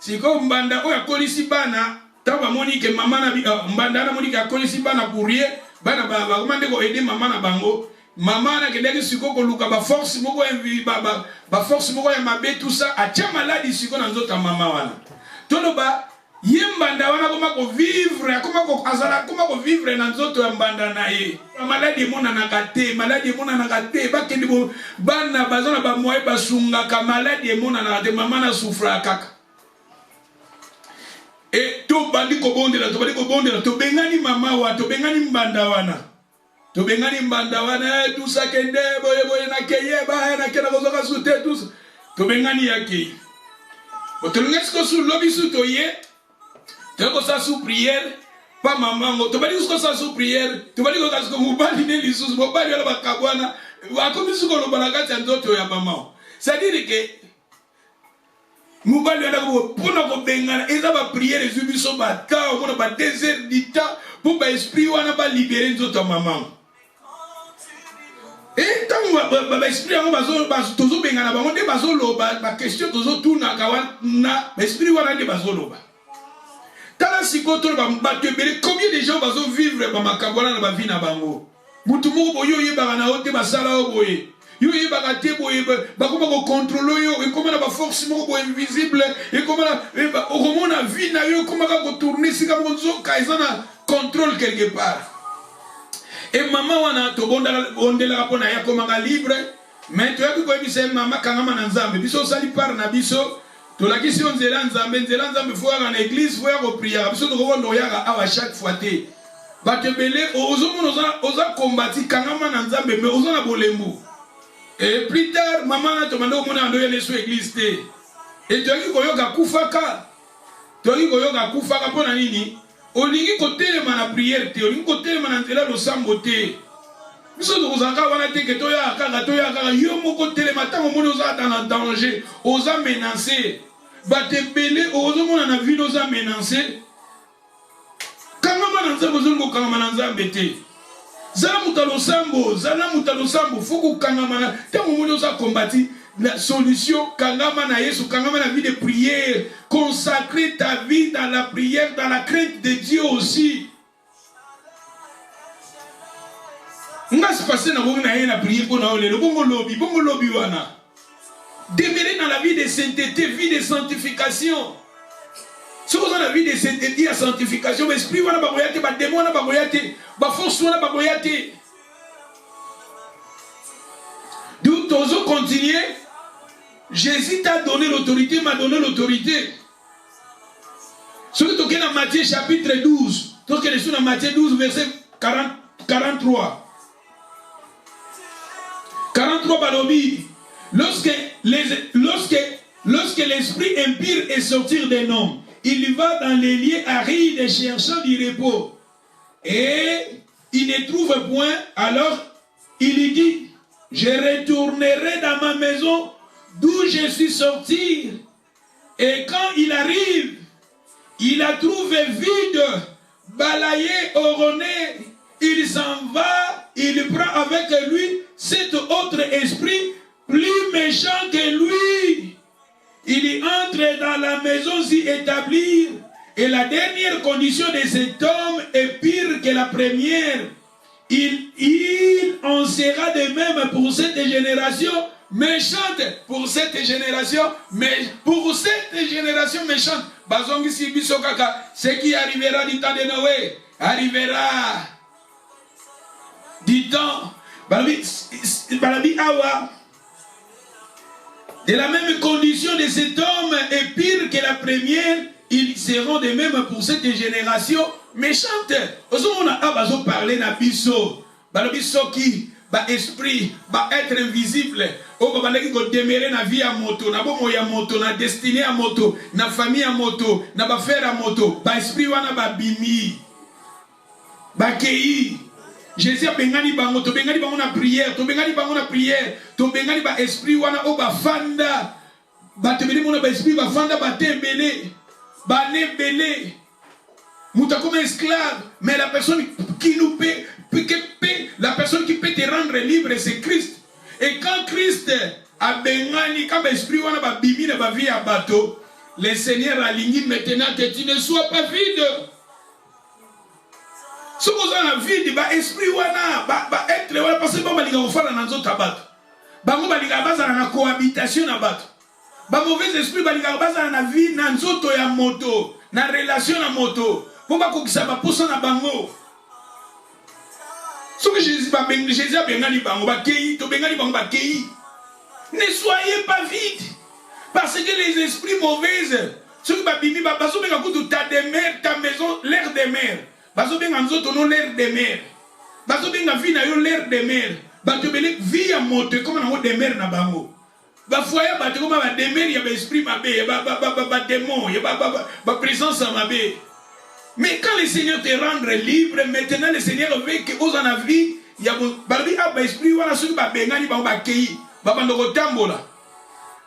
Si comme Mbanda oya kolisi bana, taba monique maman na Mbanda na monique a kolisi bana pour rien, bana ba comment ko aider maman na bango, maman na kedeki siko ko luka ba force moko ba force moko ya mabe tout ça a tia maladie siko na nzota maman wana. Toloba Mbanda wana koma ko vivre, koma ko vivre na nzoto ya Mbanda na ye. Maladie mona na kate, ba kendi bo bana bazona ba moye ba sunga ka maladie mona na kate maman na souffra kaka. Et to bandi ko bondela to bengani mama wa to bengani Mbanda wana tout ça kende boye na keye ba na kena kozoka sute tout to bengani yake otolungesko su lobi su to ye to ko sa su prière pa mama ngo to bali ko sa su prière to bali ko kasko mubali ne lisusu mobali wala bakabwana akomisu ko loba na kati ndoto ya mama c'est-à-dire que Moubali pour nous bengana et ça va prier les ubiso bata on a 2 heures du temps pour ba esprit wana ba libérer notre maman et tant ba esprit on ba tozo bengana ba on de bazo loba ba question tozo tourna kawana esprit wana de bazo loba tala sikoto ba te bele combien de gens bazo vivre ba makabwana na ba vie na bango mutu mo boyo yeba na ote ba sala oboye yo yeba te boye ba comment ko contrôler yo et comment ba force moko invisible et comment au moment na vie na yo comment ko tourner si ka ko zoka ezana contrôle quelque part et maman wana to bondela ko na ya ko manga libre mais to yaki ko bise mama kangama na nzambe biso sali par na biso to la question nzela nzambe faut aller en église faut aller prier biso to ko ndo yaka à chaque fois te ba te belé oza combattre kangama na nzambe mais oza na bolembu. Et plus tard, maman a demandé au monde d'aller sur l'église. Et tu as dit que pour nini olingi côté la prière te olingi côté la nzela lo sambote biso to kozaka wana te ke toya kaka yo moko tele matango mona oza dans danger oza menacé bate belé ozo mona na vie oza menacé kanga mana nzambo zongo kanga mana nzambe te zala mutalo sambo fuku kangamana tango moni oza kombati la solution kangamana Yesu kangamana vie de prière consacrer ta vie dans la prière dans la crainte de Dieu aussi nga se passer na bongo na ye na prière pour na olelo bongo lobi wana demeurer dans la vie de sainteté vie de sanctification. Si vous avez la vie de sainteté et sanctification, l'esprit wana bagoyate, ba démon wana bagoyate, ba force wana bagoyate. Donc toujours continuer. Jésus t'a donné l'autorité, m'a donné l'autorité. Ce que tu as dans Matthieu chapitre 12, tu as dans Matthieu 12 verset 43. 43 balobi. Lorsque l'esprit impur est sorti d'un homme, il va dans les lieux arides cherchant du repos. Et il ne trouve point. Alors il dit, je retournerai dans ma maison d'où je suis sorti. Et quand il arrive, il la trouve vide, balayée, ornée. Il s'en va, il prend avec lui cet autre esprit plus méchant que lui. Il entre dans la maison s'y établir. Et la dernière condition de cet homme est pire que la première. il en sera de même pour cette génération méchante. Pour cette génération, mais pour cette génération méchante. Bazongi Sibiso Kaka, ce qui arrivera du temps de Noé, arrivera du temps. Balabi Awa. De la même condition de cet homme est pire que la première, ils seront de même pour cette génération méchante. On a parlé na biso, balabiso qui, ba esprit, ba être invisible. On va demeurer na vie à moto, na bomo ya moto, na destinée à moto, na famille à moto, na ba faire à moto, ba esprit wana ba bimi, ba kei. Jésus a bengani bango, to bengani bango na prière, to bengani bango na prière, to bengani ba esprit wana o ba fanda, ba te bengani ba esprit ba fanda ba te belé, ba ne belé, muta comme esclave, mais la personne qui nous paie, la personne qui peut te rendre libre, c'est Christ. Et quand Christ a bengani, quand l'esprit wana ba bimi na ba vie à bateau, le Seigneur a ligné maintenant que tu ne sois pas vide. Si vous avez la vie, l'esprit wana, être wana, parce que vous avez la tabat. Bango baliga baza na cohabitation na bato. Ba mauvais esprit baliga baza na vie na nzoto ya moto, na relation na moto. Pour ba kokisa ba posa na bango. Ce que Jésus a bengani bango ba kei, to bengani bango ba kei. Ne soyez pas vide, parce que les esprits mauvais, ceux qui ba bimi ba baso benga kutu ta demeure, ta maison, l'air de mer. Baso benga nzoto no l'air de mer. Baso benga vie na yo l'air de mer. Bato bele vie ya moto comme na de mer na bango. Ba foyer bato comme ba de mer ya ba esprit mabe, ba démon, ya ba présence mabe. Mais quand le Seigneur te rendre libre, maintenant le Seigneur veut que aux en vie, ya ba esprit wana soki ba bengani bango ba kei, ba bando ko tambola.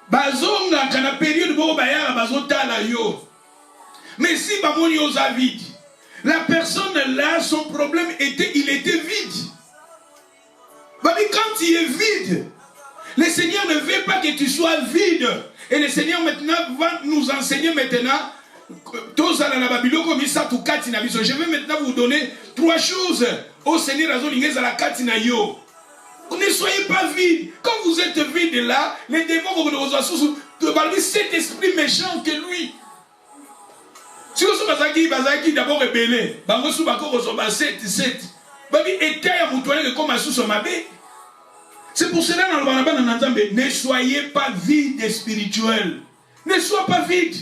Bazonga kana période bo ba ya bazotala yo. Mais si ba moni aux vide, la personne là, son problème était, il était vide. Quand tu es vide, le Seigneur ne veut pas que tu sois vide. Et le Seigneur maintenant va nous enseigner maintenant. Je vais maintenant vous donner 3 choses au Seigneur. Ne soyez pas vide. Quand vous êtes vide là, les démons vont vous assurer cet esprit méchant que lui. Si vous êtes d'abord rebellé, c'est pour cela que ne soyez pas vide spirituel. Ne sois pas vide.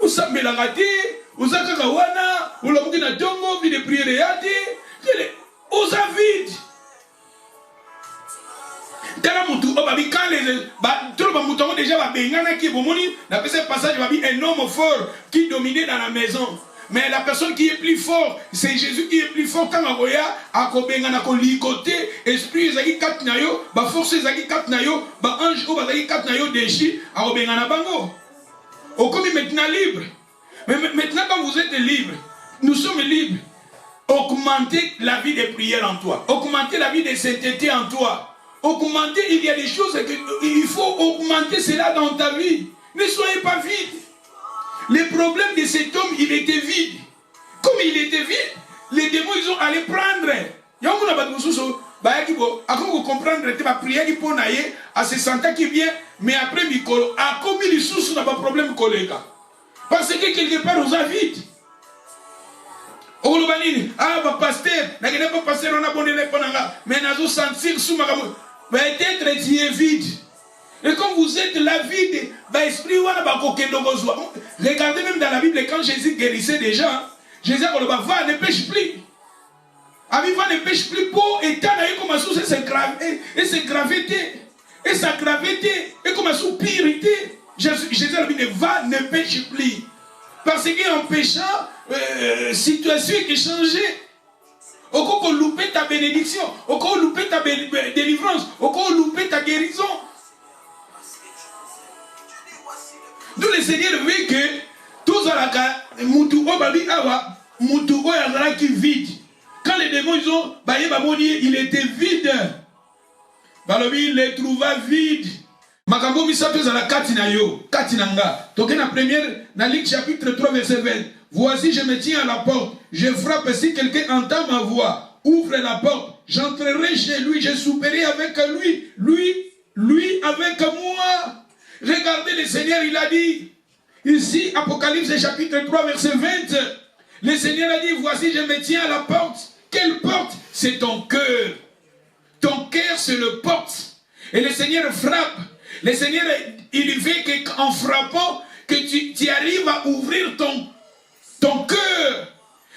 Vous savez la raté, vous avez kawana, vous l'avez dit tongo, vie de prière vous avez vide. Quand les déjà passage un homme fort qui dominait dans la maison. Mais la personne qui est plus fort, c'est Jésus qui est plus fort. Quand on a côté, esprit zaki katnayo, ba force zaki katnayo, ba ange ou zaki katnayo déchi, a obengana bango. Au comme maintenant libre. Mais maintenant quand vous êtes libre, nous sommes libres. Augmentez la vie de prière en toi. Augmentez la vie de sainteté en toi. Augmenter, il y a des choses il faut augmenter cela dans ta vie. Ne soyez pas vide. Le problème de cet homme, il était vide. Comme il était vide, les démons, ils ont allé prendre. Vous comprendre, la prière qui peut nailler, à se sentir qui vient, mais après, il a commis les sous n'a pas de problème, collègue. Parce que quelque part, on a vide. Ah, pasteur, pas pasteur, on a bonné les ponanga, mais nous avons senti sous ma. Peut-être tu es vide. Et quand vous êtes là vide, regardez même dans la Bible, quand Jésus guérissait des gens, Jésus va ne pêche plus. Ami va ne pêche plus pour état d'ailleurs comme sous c'est gravé et c'est gravité et sa gravité et comme sous purité. Jésus va ne pêche plus parce qu'en péchant situation est changée. Au cas où louper ta bénédiction, au cas où louper ta délivrance, au cas où louper ta guérison. D'où le Seigneur veut que tous à la cas, qui vide. Quand les démons ils ont il était vide. Il les trouva vide. Makambo misato za la katina yo, katinanga. Toke na première, na Luc chapitre 3 verset 20. Voici, je me tiens à la porte, je frappe si quelqu'un entend ma voix, ouvre la porte. J'entrerai chez lui, je souperai avec lui. Lui avec moi. Regardez, le Seigneur, il a dit, ici, Apocalypse chapitre 3, verset 20, le Seigneur a dit, voici, je me tiens à la porte. Quelle porte? C'est ton cœur. Ton cœur, c'est le porte. Et le Seigneur frappe. Le Seigneur, il veut qu'en frappant, que tu arrives à ouvrir ton cœur.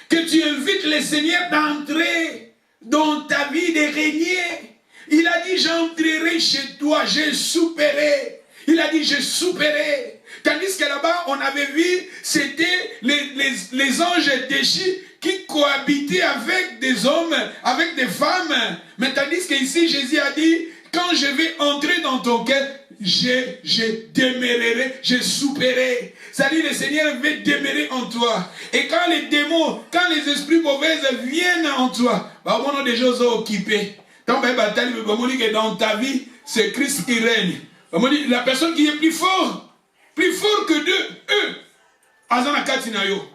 Que tu invites le Seigneur d'entrer dans ta vie, de régner. Il a dit, j'entrerai chez toi, je souperai. Il a dit, je souperai. Tandis que là-bas, on avait vu, c'était les anges déchus qui cohabitaient avec des hommes, avec des femmes. Mais tandis qu'ici, Jésus a dit, quand je vais entrer dans ton cœur, je demeurerai, je souperai. C'est-à-dire, le Seigneur veut demeurer en toi. Et quand les démons, quand les esprits mauvais viennent en toi, bah, on a des choses occupées. Dans ta vie, c'est Christ qui règne. La personne qui est plus fort que eux, azana katina yo.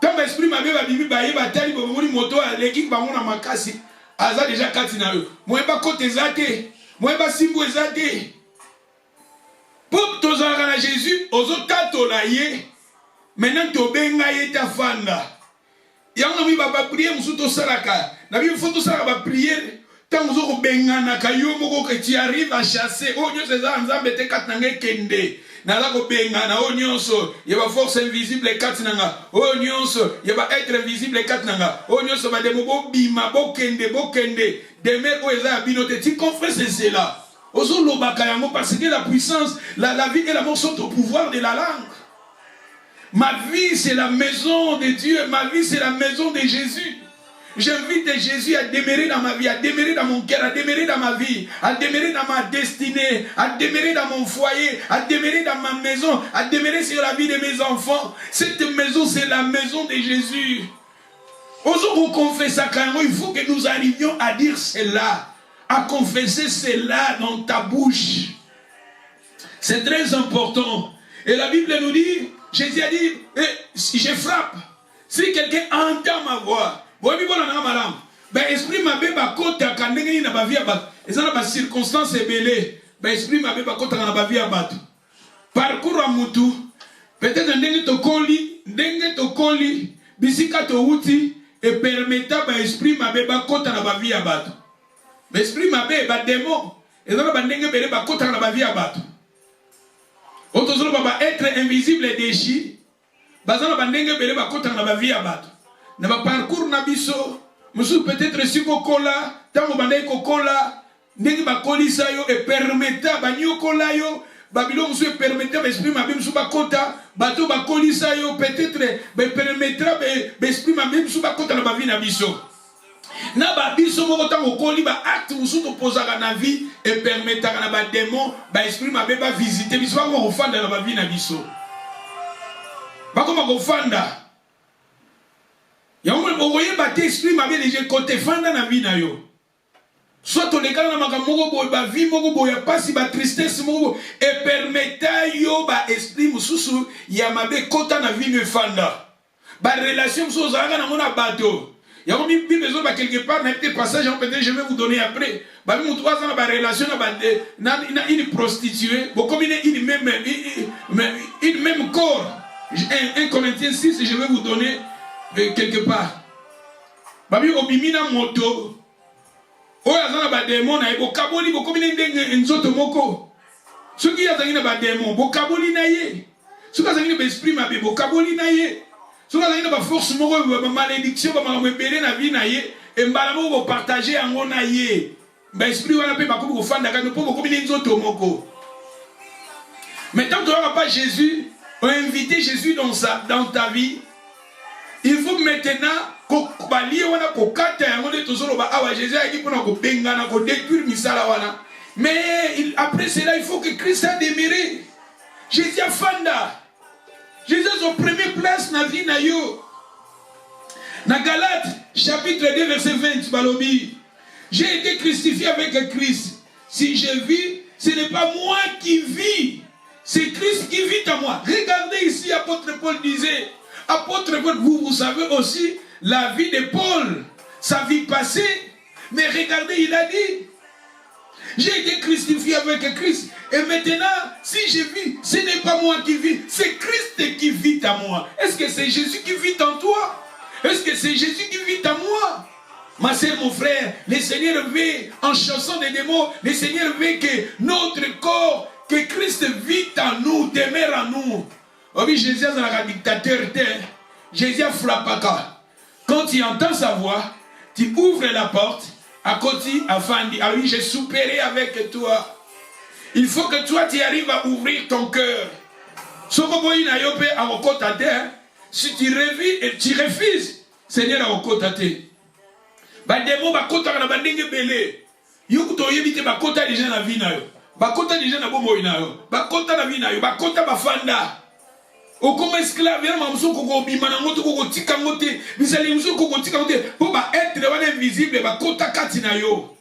Tant l'esprit m'a bien bibi baye batali bomoni moto l'équipe bamona makasi, aza déjà katina yo. Moi ba côté zate, moi ba simbo zate. Pour tozala na Jésus, ozokatola ye. Maintenant to benga ye ta fanda. Yango mi ba prier musuto salaka. Na bi faut to salaka ba prier. Tant que vous que tu arrives à chasser, oh Dieu, c'est ça, Nzambe te katnange kende. Nala ko benga na oh nyonso, yeba force invisible katnanga. Oh nyonso, yeba être invisible katnanga. Oh nyonso ba demo bo bima bo kende. Deme o eza binote ti confesse cela. Ozo lobaka yango parce que la puissance, la vie et la mort sont au pouvoir de la langue. Ma vie c'est la maison de Dieu, ma vie c'est la maison de Jésus. J'invite Jésus à demeurer dans ma vie, à demeurer dans mon cœur, à demeurer dans ma vie, à demeurer dans ma destinée, à demeurer dans mon foyer, à demeurer dans ma maison, à demeurer sur la vie de mes enfants. Cette maison, c'est la maison de Jésus. Osons confesser quand il faut que nous arrivions à dire cela, à confesser cela dans ta bouche. C'est très important. Et la Bible nous dit, Jésus a dit, si je frappe, si quelqu'un entend ma voix, ben esprit mabe bakota kandenge na bavia bat ezana ba circonstances ebele ben esprit mabe bakota na bavia bat parcours a mutu peut-être ndenge tokoli bisika to uti et permettre ba esprit mabe bakota na bavia bat ben esprit mabe ba démon ezana ba ndenge bele bakota na bavia bat otozolo ba être invisible et déchi bazana ba ndenge bele bakota na bavia bat. Na ba parcours na biso, musu peut-être si kokola, tango bandai kokola, ndenge ba kolisa yo et permetta ba nyokola yo, babilo musu permetta ba esprit mabe musu ba kota, bato ba kolisa yo peut-être ba permettra ba esprit mabe musu ba kota na ba vie na biso. Na ba biso moko tango koli ba acte musu to posaka na vie et permetta na ba démon, ba esprit mabe ba visiter biso ba ko fanda na ba vie na biso. Ba ko ma ko fanda. Vous voyez, votre esprit m'a bien déjà côté fanda na vie na yo. Soit on est quand même à mogo ba vie mogo ya pas si ba tristesse mogo et permetta yo ba esprit mususu ya mabe kota na vie me fanda. Ba relation mususu zanga na mona bateau. Ya ko mi besoin ba quelque part na petit passage peut-être je vais vous donner après. Ba mi mutu azana ba relation na une prostituée, bo comme une même corps. 1 Corinthiens 6 je vais vous donner quelque part. Babi obimina moto. Oya zana ba démon na ebo kaboli bo komine ndenge nzoto moko. Soki ya zangina ba démon bo kaboli na ye. Soki zangina ba esprit mabe bo kaboli na ye. Soki zangina ba force moko ba malédiction ba mabele na vie na ye et mbala moko bo partager yango na ye. Ba esprit wana pe ba ko bo fanda ka po bo komine nzoto moko. Mais tant que tu n'auras pas Jésus, on inviter Jésus dans ta vie. Il faut maintenant mais après cela, il faut que Christ a demeuré. Jésus a fanda. Jésus est au premier place dans la vie. Dans Galates, chapitre 2, verset 20, Balobi. J'ai été crucifié avec Christ. Si je vis, ce n'est pas moi qui vis. C'est Christ qui vit en moi. Regardez ici, apôtre Paul disait. Apôtre Paul, vous savez aussi la vie de Paul. sa vie passée. Mais regardez, il a dit, j'ai été crucifié avec Christ. Et maintenant, si je vis, ce n'est pas moi qui vis, c'est Christ qui vit en moi. Est-ce que c'est Jésus qui vit en toi? Est-ce que c'est Jésus qui vit en moi? Ma sœur, mon frère, le Seigneur veut, en chassant des démons, le Seigneur veut que notre corps, que Christ vit en nous, demeure en nous. Oh oui, Jésus est un dictateur, Jésus frappe. Quand tu entends sa voix, tu ouvres la porte, à côté, afin de dire, ah oui, j'ai soupéré avec toi. Il faut que toi, tu arrives à ouvrir ton cœur. Si tu refuses, Seigneur a okotate. Bademo bakota na bandenge belé. Yukuto yebite bakota déjà na vie na yo. Bakota déjà na bomoi na yo. Bakota na vie na yo, bakota bafanda. Okoma esclave ya mamuso koko bima na ngoto koko tika ngote. Bisali muso koko tika ngote pour ba être wana invisible bakota kati na yo.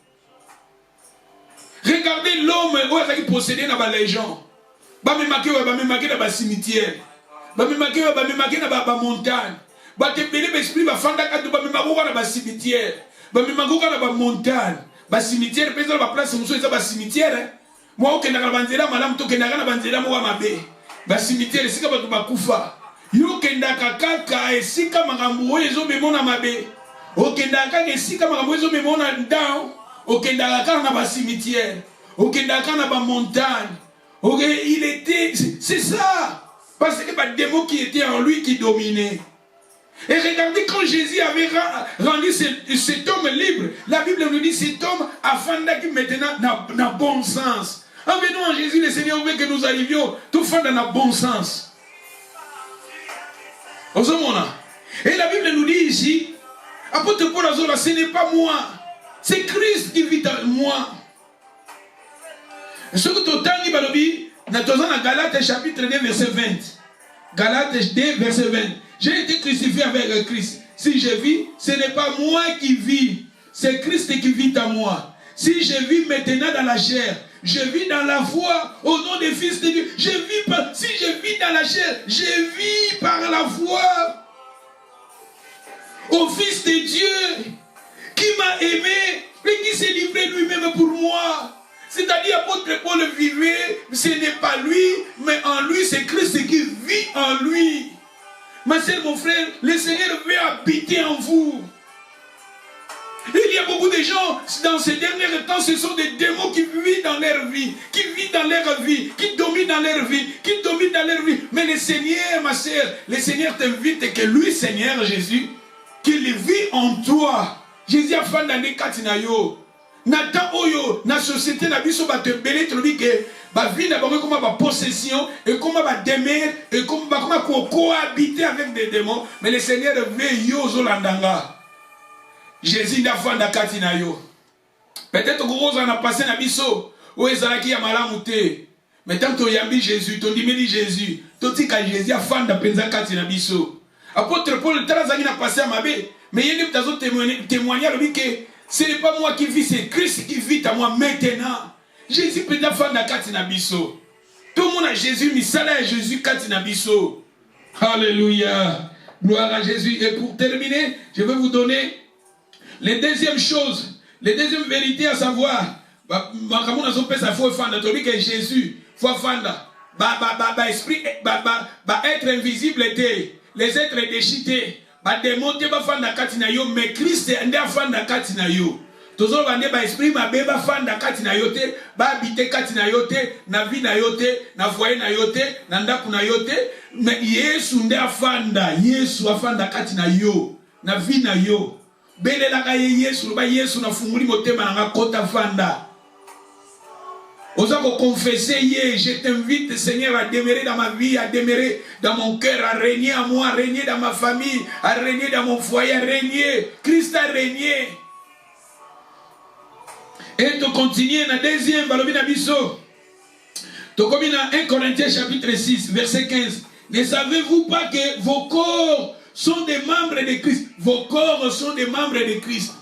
Regardez l'homme qui possédait dans la légion. Ba me marqué dans ba cimetière. Ba me marqué dans ba montagne. Ba te belé l'esprit ba fanda kati ba me marqué dans ba cimetière. Ba me marqué dans ba montagne. Ba cimetière pesa ba place muso eza ba cimetière. Moi au kenda banzela malam to kenda na banzela mo mabe. Ba cimetière sika ba ba kufa. Yo kenda kaka esika makambo ezo memona mabe. O kenda kaka esika makambo ezo memona down. Au Kendaka na ba cimetière, au Kendaka na ba montagne. Il était, c'est ça, parce que les démons qui étaient en lui qui dominaient. Et regardez quand Jésus avait rendu cet homme libre, la Bible nous dit cet homme afin qu'il maintenant dans bon sens. En venant en Jésus, le Seigneur veut que nous arrivions tout faire dans le bon sens. Et la Bible nous dit ici, apôtre Paul Azola, ce n'est pas moi. C'est Christ qui vit en moi. Ce que tu as dit, dans Galates chapitre 2, verset 20. Galates 2, verset 20. J'ai été crucifié avec Christ. Si je vis, ce n'est pas moi qui vis. C'est Christ qui vit en moi. Si je vis maintenant dans la chair, je vis dans la foi au nom des fils de Dieu. Si je vis dans la chair, je vis par la foi au Fils de Dieu qui m'a aimé et qui s'est livré lui-même pour moi. C'est-à-dire, apôtre Paul vivait, ce n'est pas lui, mais en lui, c'est Christ qui vit en lui. Ma sœur, mon frère, le Seigneur veut habiter en vous. Il y a beaucoup de gens, dans ces derniers temps, ce sont des démons qui vivent dans leur vie, qui dominent dans leur vie, Mais le Seigneur, ma sœur, le Seigneur t'invite que lui, Seigneur Jésus, qu'il vit en toi. Jésus a fait dans les katinayo. Nathan oyo, na société na biso ba te belé te dit que ba vie na bango comment ba possession et comment ba demeure et comment cohabiter avec des démons. Mais le Seigneur veut yo zolandanga. Jésus n'a fait dans katinayo. Peut-être que vous en a passé na biso ou ezalaki ya malamu te. Mais tant que yambi Jésus, ton dimeni Jésus, ton tika Jésus a fait dans penza katina biso. Apôtre Paul Tarazani n'a passé à Mabé, mais il y a des témoignages que ce n'est pas moi qui vis, c'est Christ qui vit à moi maintenant. Jésus peut faire la katina biso. Tout le monde a Jésus, mais ça là Jésus katina biso. Alléluia. Gloire à Jésus. Et pour terminer, je vais vous donner les deuxièmes choses, les deuxièmes vérités à savoir. Que Jésus, faut faire esprit, être invisible était. Les êtres déchités, démonter bafanda katina yo, mais Christ est fanda katina yo. Toujours bande ba esprit ma beba fanda katina yo te, ba habiter katina yo te, na vie na yo te, na foyer na yo te, na ndaku na yo te, mais Yesu nde afanda, Yesu afanda katina yo, na vie na yo. Belela ka Yesu, ba Yesu na funguli motema na kota fanda. Osako confesser, je t'invite, Seigneur, à demeurer dans ma vie, à demeurer dans mon cœur, à régner à moi, à régner dans ma famille, à régner dans mon foyer, à régner. Christ a régné. Et tu continues dans deuxième, balobina biso. Tu commences dans 1 Corinthiens chapitre 6, verset 15. Ne savez-vous pas que vos corps sont des membres de Christ? Vos corps sont des membres de Christ.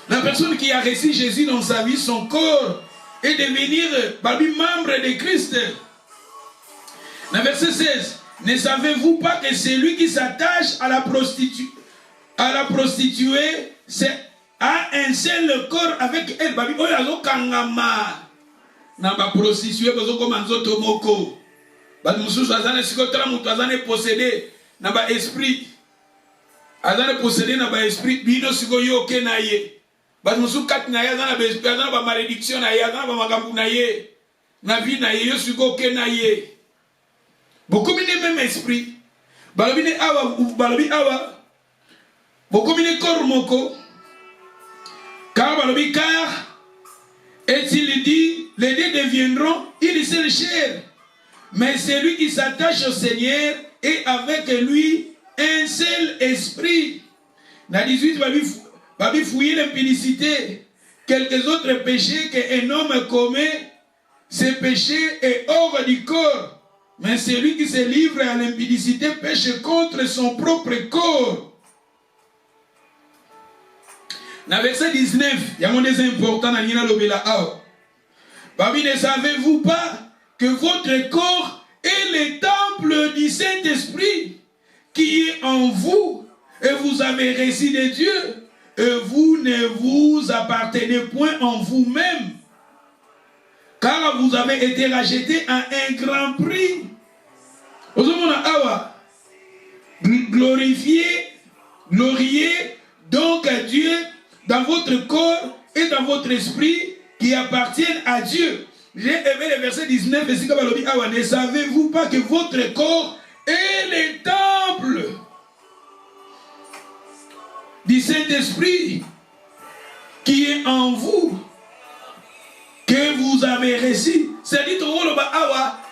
La personne qui a reçu Jésus dans sa vie, son corps, et devenir parmi membres de Christ. Dans verset 16, ne savez-vous pas que celui qui s'attache à la prostituée c'est à un seul corps avec elle. Babi oyo azokangama na ba prostituée bazokoma nzoto moko. Ba mususu azana sikotala mutu azana possédé na ba esprit. Azana possédé na ba esprit bino sikoyo ke na ye. Ba mususu kat na ye azana ba esprit azana ba malédiction na ye azana ba makambu na ye. Na vie na ye yo sikoyo ke na ye. Beaucoup de même esprit. Balobi awa. Beaucoup de corps moko. Car balobi car est-il dit, les deux deviendront une seule chair. Mais celui qui s'attache au Seigneur est avec lui un seul esprit. Dans 18, babi fouiller l'impudicité. Quelques autres péchés qu'un homme commet, ce péché est hors du corps. Mais celui qui se livre à l'impudicité pêche contre son propre corps. Dans verset 19, il y a un des important dans l'Ina Lobela Ao. Babi, ne savez-vous pas que votre corps est le temple du Saint-Esprit qui est en vous et vous avez reçu de Dieu et vous ne vous appartenez point en vous-même car vous avez été rachetés à un grand prix. Gloriez donc à Dieu dans votre corps et dans votre esprit qui appartiennent à Dieu. J'ai aimé le verset 19 et ne savez-vous pas que votre corps est le temple du Saint-Esprit qui est en vous, que vous avez reçu. C'est-à-dire,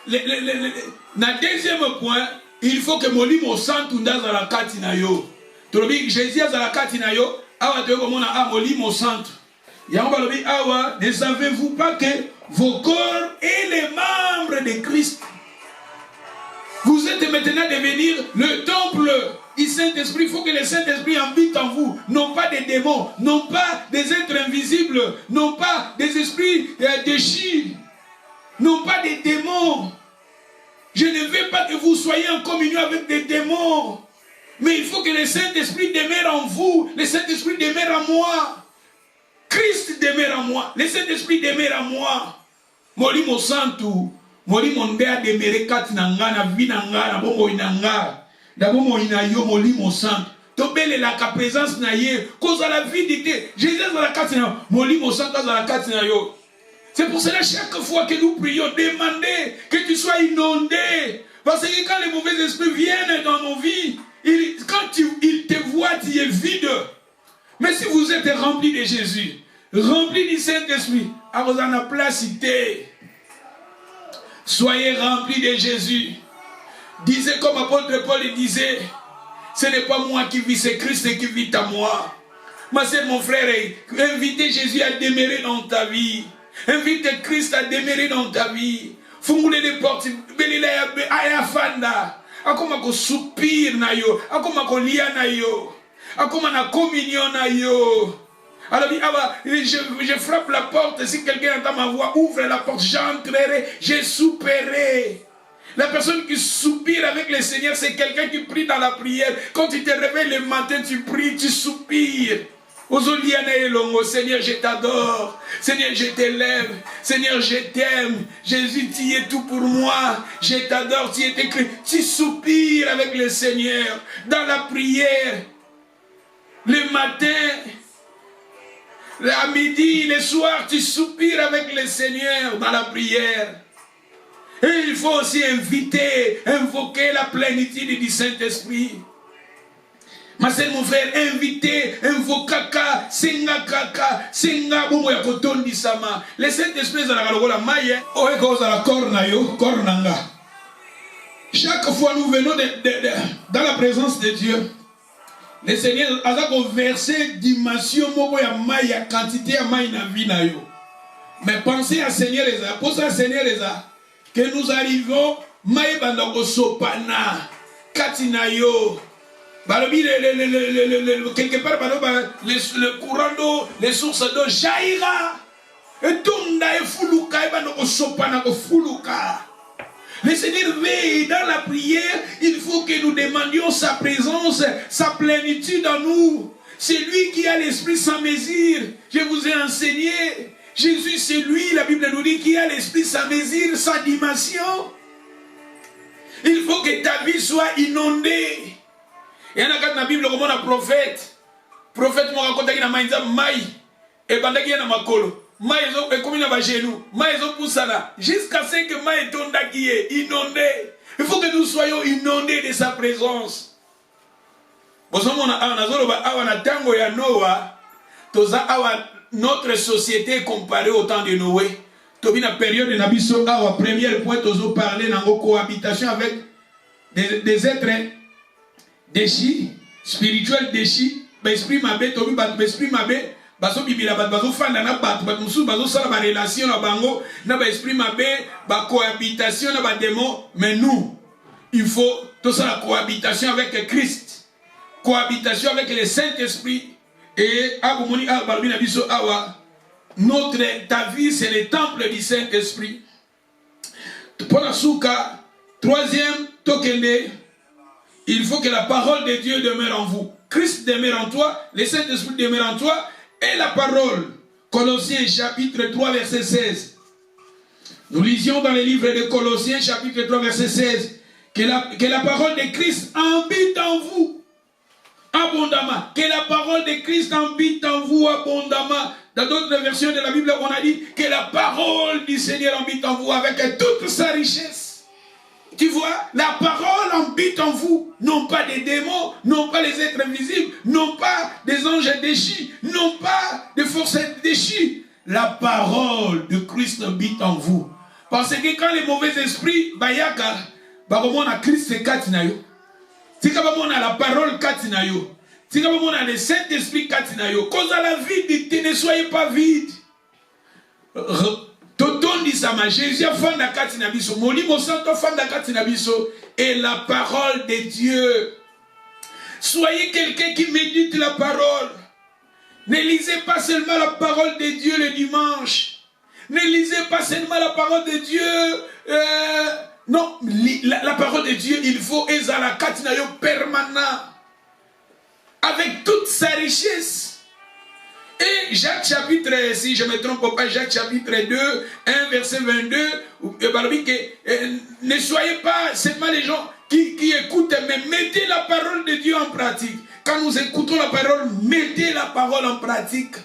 le deuxième point, il faut que molimo santu ndaza la katina yo. Tolobi Jésus a la katina yo, awa te komona a molimo santu. Yamba lobi awa, ne savez-vous pas que vos corps et les membres de Christ, vous êtes maintenant devenir le temple du Saint-Esprit. Il faut que le Saint-Esprit habite en vous, non pas des démons, non pas des êtres invisibles, non pas des esprits déchus, non pas des démons. Je ne veux pas que vous soyez en communion avec des démons, mais il faut que le Saint-Esprit demeure en vous, le Saint-Esprit demeure en moi. Christ demeure en moi, le Saint-Esprit demeure en moi. Molimo santu, molimo ndea demeure kati na nga na vi na nga na bongo ina nga, na bongo ina yo molimo santu. Tobele la ka présence na ye, cause à la vie d'ité. Jésus a la kati na molimo santu a la kati na yo. C'est pour cela chaque fois que nous prions, demandez que tu sois inondé. Parce que quand les mauvais esprits viennent dans nos vies, quand ils te voient, tu es vide. Mais si vous êtes rempli de Jésus, rempli du Saint-Esprit, à vous en placité, soyez remplis de Jésus. Disez comme apôtre Paul disait, ce n'est pas moi qui vis, c'est Christ qui vit à moi. Ma sœur, mon frère, invitez Jésus à demeurer dans ta vie. Invite Christ à demeurer dans ta vie. Fungule les portes. Belila ya fanda. Akoma ko soupir na yo. Akoma ko lia na yo. Akoma na communion na yo. Alors je frappe la porte. Si quelqu'un entend ma voix, ouvre la porte. J'entrerai. Je souperai. La personne qui soupire avec le Seigneur, c'est quelqu'un qui prie dans la prière. Quand tu te réveilles le matin, tu pries, tu soupires. Seigneur, je t'adore. Seigneur, je t'élève. Seigneur, je t'aime. Jésus, tu es tout pour moi. Je t'adore. Tu es écrit. Tu soupires avec le Seigneur. Dans la prière. Le matin. À midi, le soir, tu soupires avec le Seigneur dans la prière. Et il faut aussi invoquer la plénitude du Saint-Esprit. Ma sœur, mon frère, invitez, invokaka, singakaka, singa bomo ya kotondi sama. Le Saint-Esprit za la lokola maye, oeko za la kornanga. Chaque fois nous venons dans la présence de Dieu, le Seigneur a versé dimension moko ya maye, quantité ya maye na vie na yo. Mais pensez à Seigneur Eza, pensez à Seigneur Eza, que nous arrivons maye bandako sopana, katina yo. Quelque part, le courant d'eau, les sources d'eau jaillira. Et tout le fuluka, le Seigneur veille dans la prière. Il faut que nous demandions sa présence, sa plénitude en nous. C'est lui qui a l'esprit sans mesure. Je vous ai enseigné. Jésus, c'est lui, la Bible nous dit, qui a l'esprit sans mesure, sans dimension. Il faut que ta vie soit inondée. Il y en a quand la Bible, comme on a prophète. Prophète m'a raconté qu'il y a un maï. Et pendant qu'il y a un makolo. Maï, et comme il y a un genou. Maï, ils ont poussé là. Jusqu'à ce que maï tombe qui est inondé. Il faut que nous soyons inondés de sa présence. Notre société comparée au temps de Noé. La période de Nabiso, premier point, nous parler dans la cohabitation avec des êtres déchis, spirituels déchis, esprit mabé, esprit mabé, baso bibila baso fanda na bat musu baso sala ba relation na bango na ba esprit mabé, ba cohabitation na ba démon, mais nous il faut tout ça la cohabitation avec Christ, cohabitation avec le Saint-Esprit et abumoni abalbina biso awa. Ta vie, c'est le temple du Saint-Esprit. Troisième, tokende, il faut que la parole de Dieu demeure en vous. Christ demeure en toi, le Saint-Esprit demeure en toi, et la parole. Colossiens chapitre 3, verset 16. Nous lisions dans le livre de Colossiens chapitre 3, verset 16, que la parole de Christ habite en vous abondamment. Que la parole de Christ habite en vous abondamment. Dans d'autres versions de la Bible, on a dit que la parole du Seigneur habite en vous avec toute sa richesse. Tu vois, la parole habite en vous. Non pas des démons, non pas les êtres invisibles, non pas des anges déchus, non pas des forces déchues. La parole de Christ habite en vous. Parce que quand les mauvais esprits, bayaka, on a Christ katinayo. C'est comme on a la parole katinayo. Si on a le Saint-Esprit katinayo, cause à la vie, ne soyez pas vide. Toton dit ça, Jésus a fait la katinabiso, Molimo Santo fait la katinabiso, et la parole de Dieu. Soyez quelqu'un qui médite la parole. Ne lisez pas seulement la parole de Dieu le dimanche. Ne lisez pas seulement la parole de Dieu. Non, la parole de Dieu, il faut la katinayo permanent. Avec toute sa richesse. Et Jacques chapitre, si je ne me trompe pas, Jacques chapitre 2, 1 verset 22, ne soyez pas seulement les gens qui écoutent, mais mettez la parole de Dieu en pratique. Quand nous écoutons la parole, mettez la parole en pratique.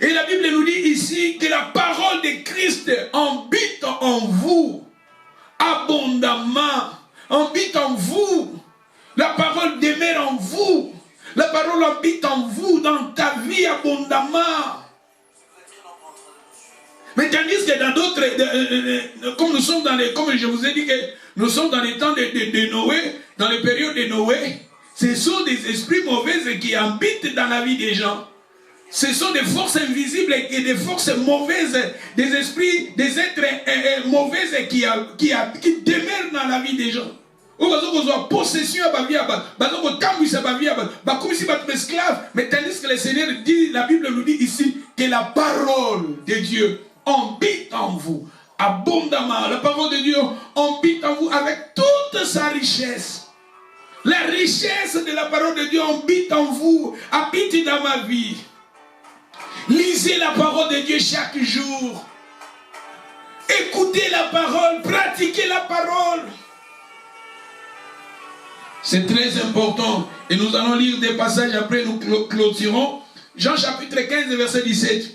Et la Bible nous dit ici que la parole de Christ habite en vous abondamment, habite en vous. La parole demeure en vous. La parole habite en vous, dans ta vie abondamment. Mais tandis que dans d'autres, comme nous sommes dans les, comme je vous ai dit que nous sommes dans les temps de Noé, dans les périodes de Noé, ce sont des esprits mauvais qui habitent dans la vie des gens. Ce sont des forces invisibles et des forces mauvaises, des esprits, des êtres mauvaises qui demeurent dans la vie des gens. Possession esclave, mais tandis que le Seigneur dit, la Bible nous dit ici que la parole de Dieu habite en vous abondamment. La parole de Dieu habite en vous avec toute sa richesse. La richesse de la parole de Dieu habite en vous, habite dans ma vie. Lisez la parole de Dieu chaque jour. Écoutez la parole, pratiquez la parole. C'est très important. Et nous allons lire des passages, après nous clôturons. Jean chapitre 15, verset 17.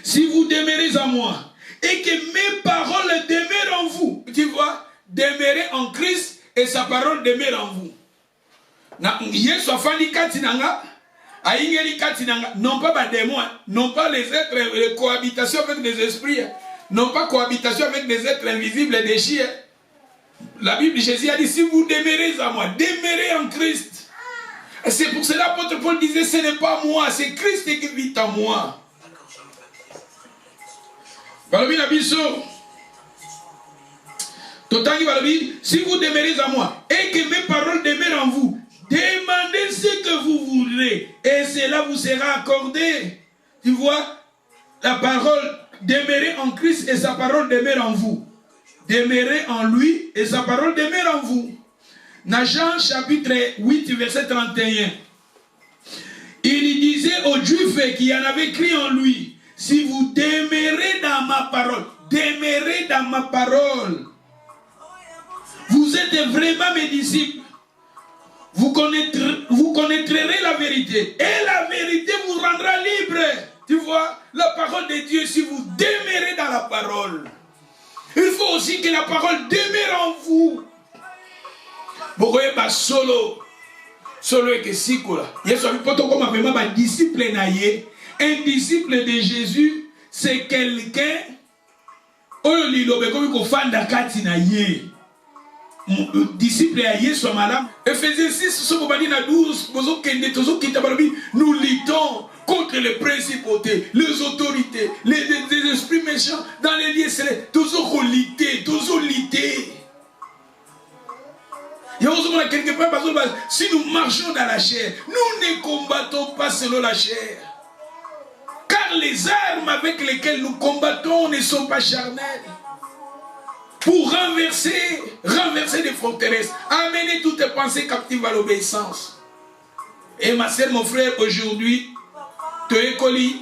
Si vous demeurez en moi, et que mes paroles demeurent en vous, tu vois, demeurez en Christ, et sa parole demeure en vous. Non pas des démons, non pas les êtres, cohabitation avec des esprits, non pas cohabitation avec des êtres invisibles et des chiens. La Bible, Jésus a dit, si vous demeurez en moi, demeurez en Christ. Et c'est pour cela que l'apôtre Paul disait, ce n'est pas moi, c'est Christ qui vit en moi. Si vous demeurez en moi, et que mes paroles demeurent en vous, demandez ce que vous voudrez, et cela vous sera accordé. Tu vois, la parole, demeurez en Christ, et sa parole demeure en vous. Demeurez en lui et sa parole demeure en vous. Dans Jean chapitre 8 verset 31. Il disait aux Juifs qui en avaient écrit en lui, si vous demeurez dans ma parole, demeurez dans ma parole, vous êtes vraiment mes disciples. Vous connaîtrez la vérité. Et la vérité vous rendra libre. Tu vois, la parole de Dieu, si vous demeurez dans la parole, il faut aussi que la parole demeure en vous. Vous voyez, solo et que si, un disciple de Jésus, c'est quelqu'un disciple à Yesu Malam. Ephésiens 6, ce qu'on dit dans 12, nous luttons contre les principautés, les autorités, les esprits méchants dans les lieux célestes. Toujours lutter, toujours lutter. Quelque part, si nous marchons dans la chair, nous ne combattons pas selon la chair. Car les armes avec lesquelles nous combattons ne sont pas charnelles. Pour renverser des forteresses, amener toutes tes pensées captives à l'obéissance. Et ma sœur, mon frère, aujourd'hui, tu es collé,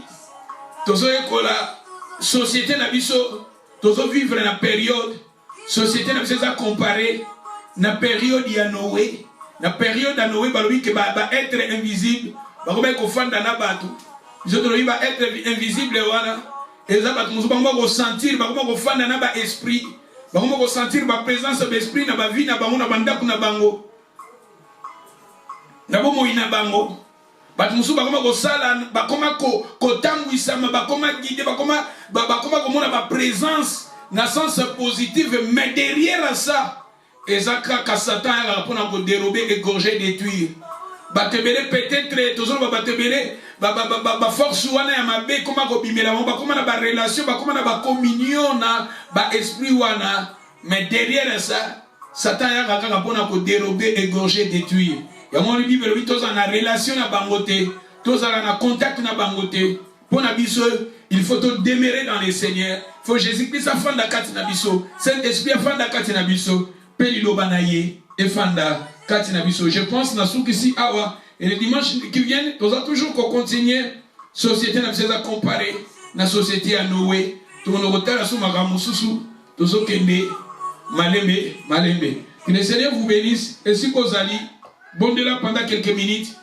tu es la société nabiso, tu vivre dans la période, société nabiso a comparé, dans la période de Noé, dans la période de Noé, qui va être invisible, va être invisible, et ça va sentir, va esprit. Nous allons sentir la présence de l'esprit dans la vie, dans la vie, dans bango. Présence dans le sens positif, mais derrière ça, Satan a dérober, égorger, détruire. Peut-être toujours force wana ya mabe koma ko bimela ba koma na ba relation ba koma na ba communion na ba esprit wana, mais derrière ça Satan ya kaka pona ko dérober, égorger, détruire. Ya mon Bible bi toza na relation na bangote, toza na contact na bangote. Pona biso il faut te demeurer dans le Seigneur. Faut Jésus-Christ afanda kati na biso, Saint-Esprit afanda kati na biso, peli lobanaye e fanda kati na biso. Je pense na souki si awa. Et les dimanches qui viennent, nous allons toujours continuer. Société n'a pas comparé la société à Noé. Tout le monde retard sur ma gamme sous tous au Kende, malembe. Que le Seigneur vous bénisse. Et si vous allez, bon de là pendant quelques minutes.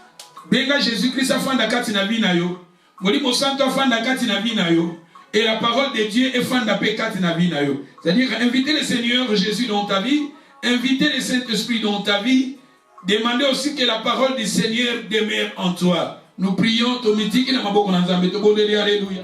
Benga Jésus-Christ a fait la carte na vie na yo. Moli mo santo a fait la carte na vie na yo. Et la parole de Dieu est fait la carte na vie na yo. C'est-à-dire inviter le Seigneur Jésus dans ta vie, inviter le Saint-Esprit dans ta vie. Demandez aussi que la parole du Seigneur demeure en toi. Nous prions, Alléluia.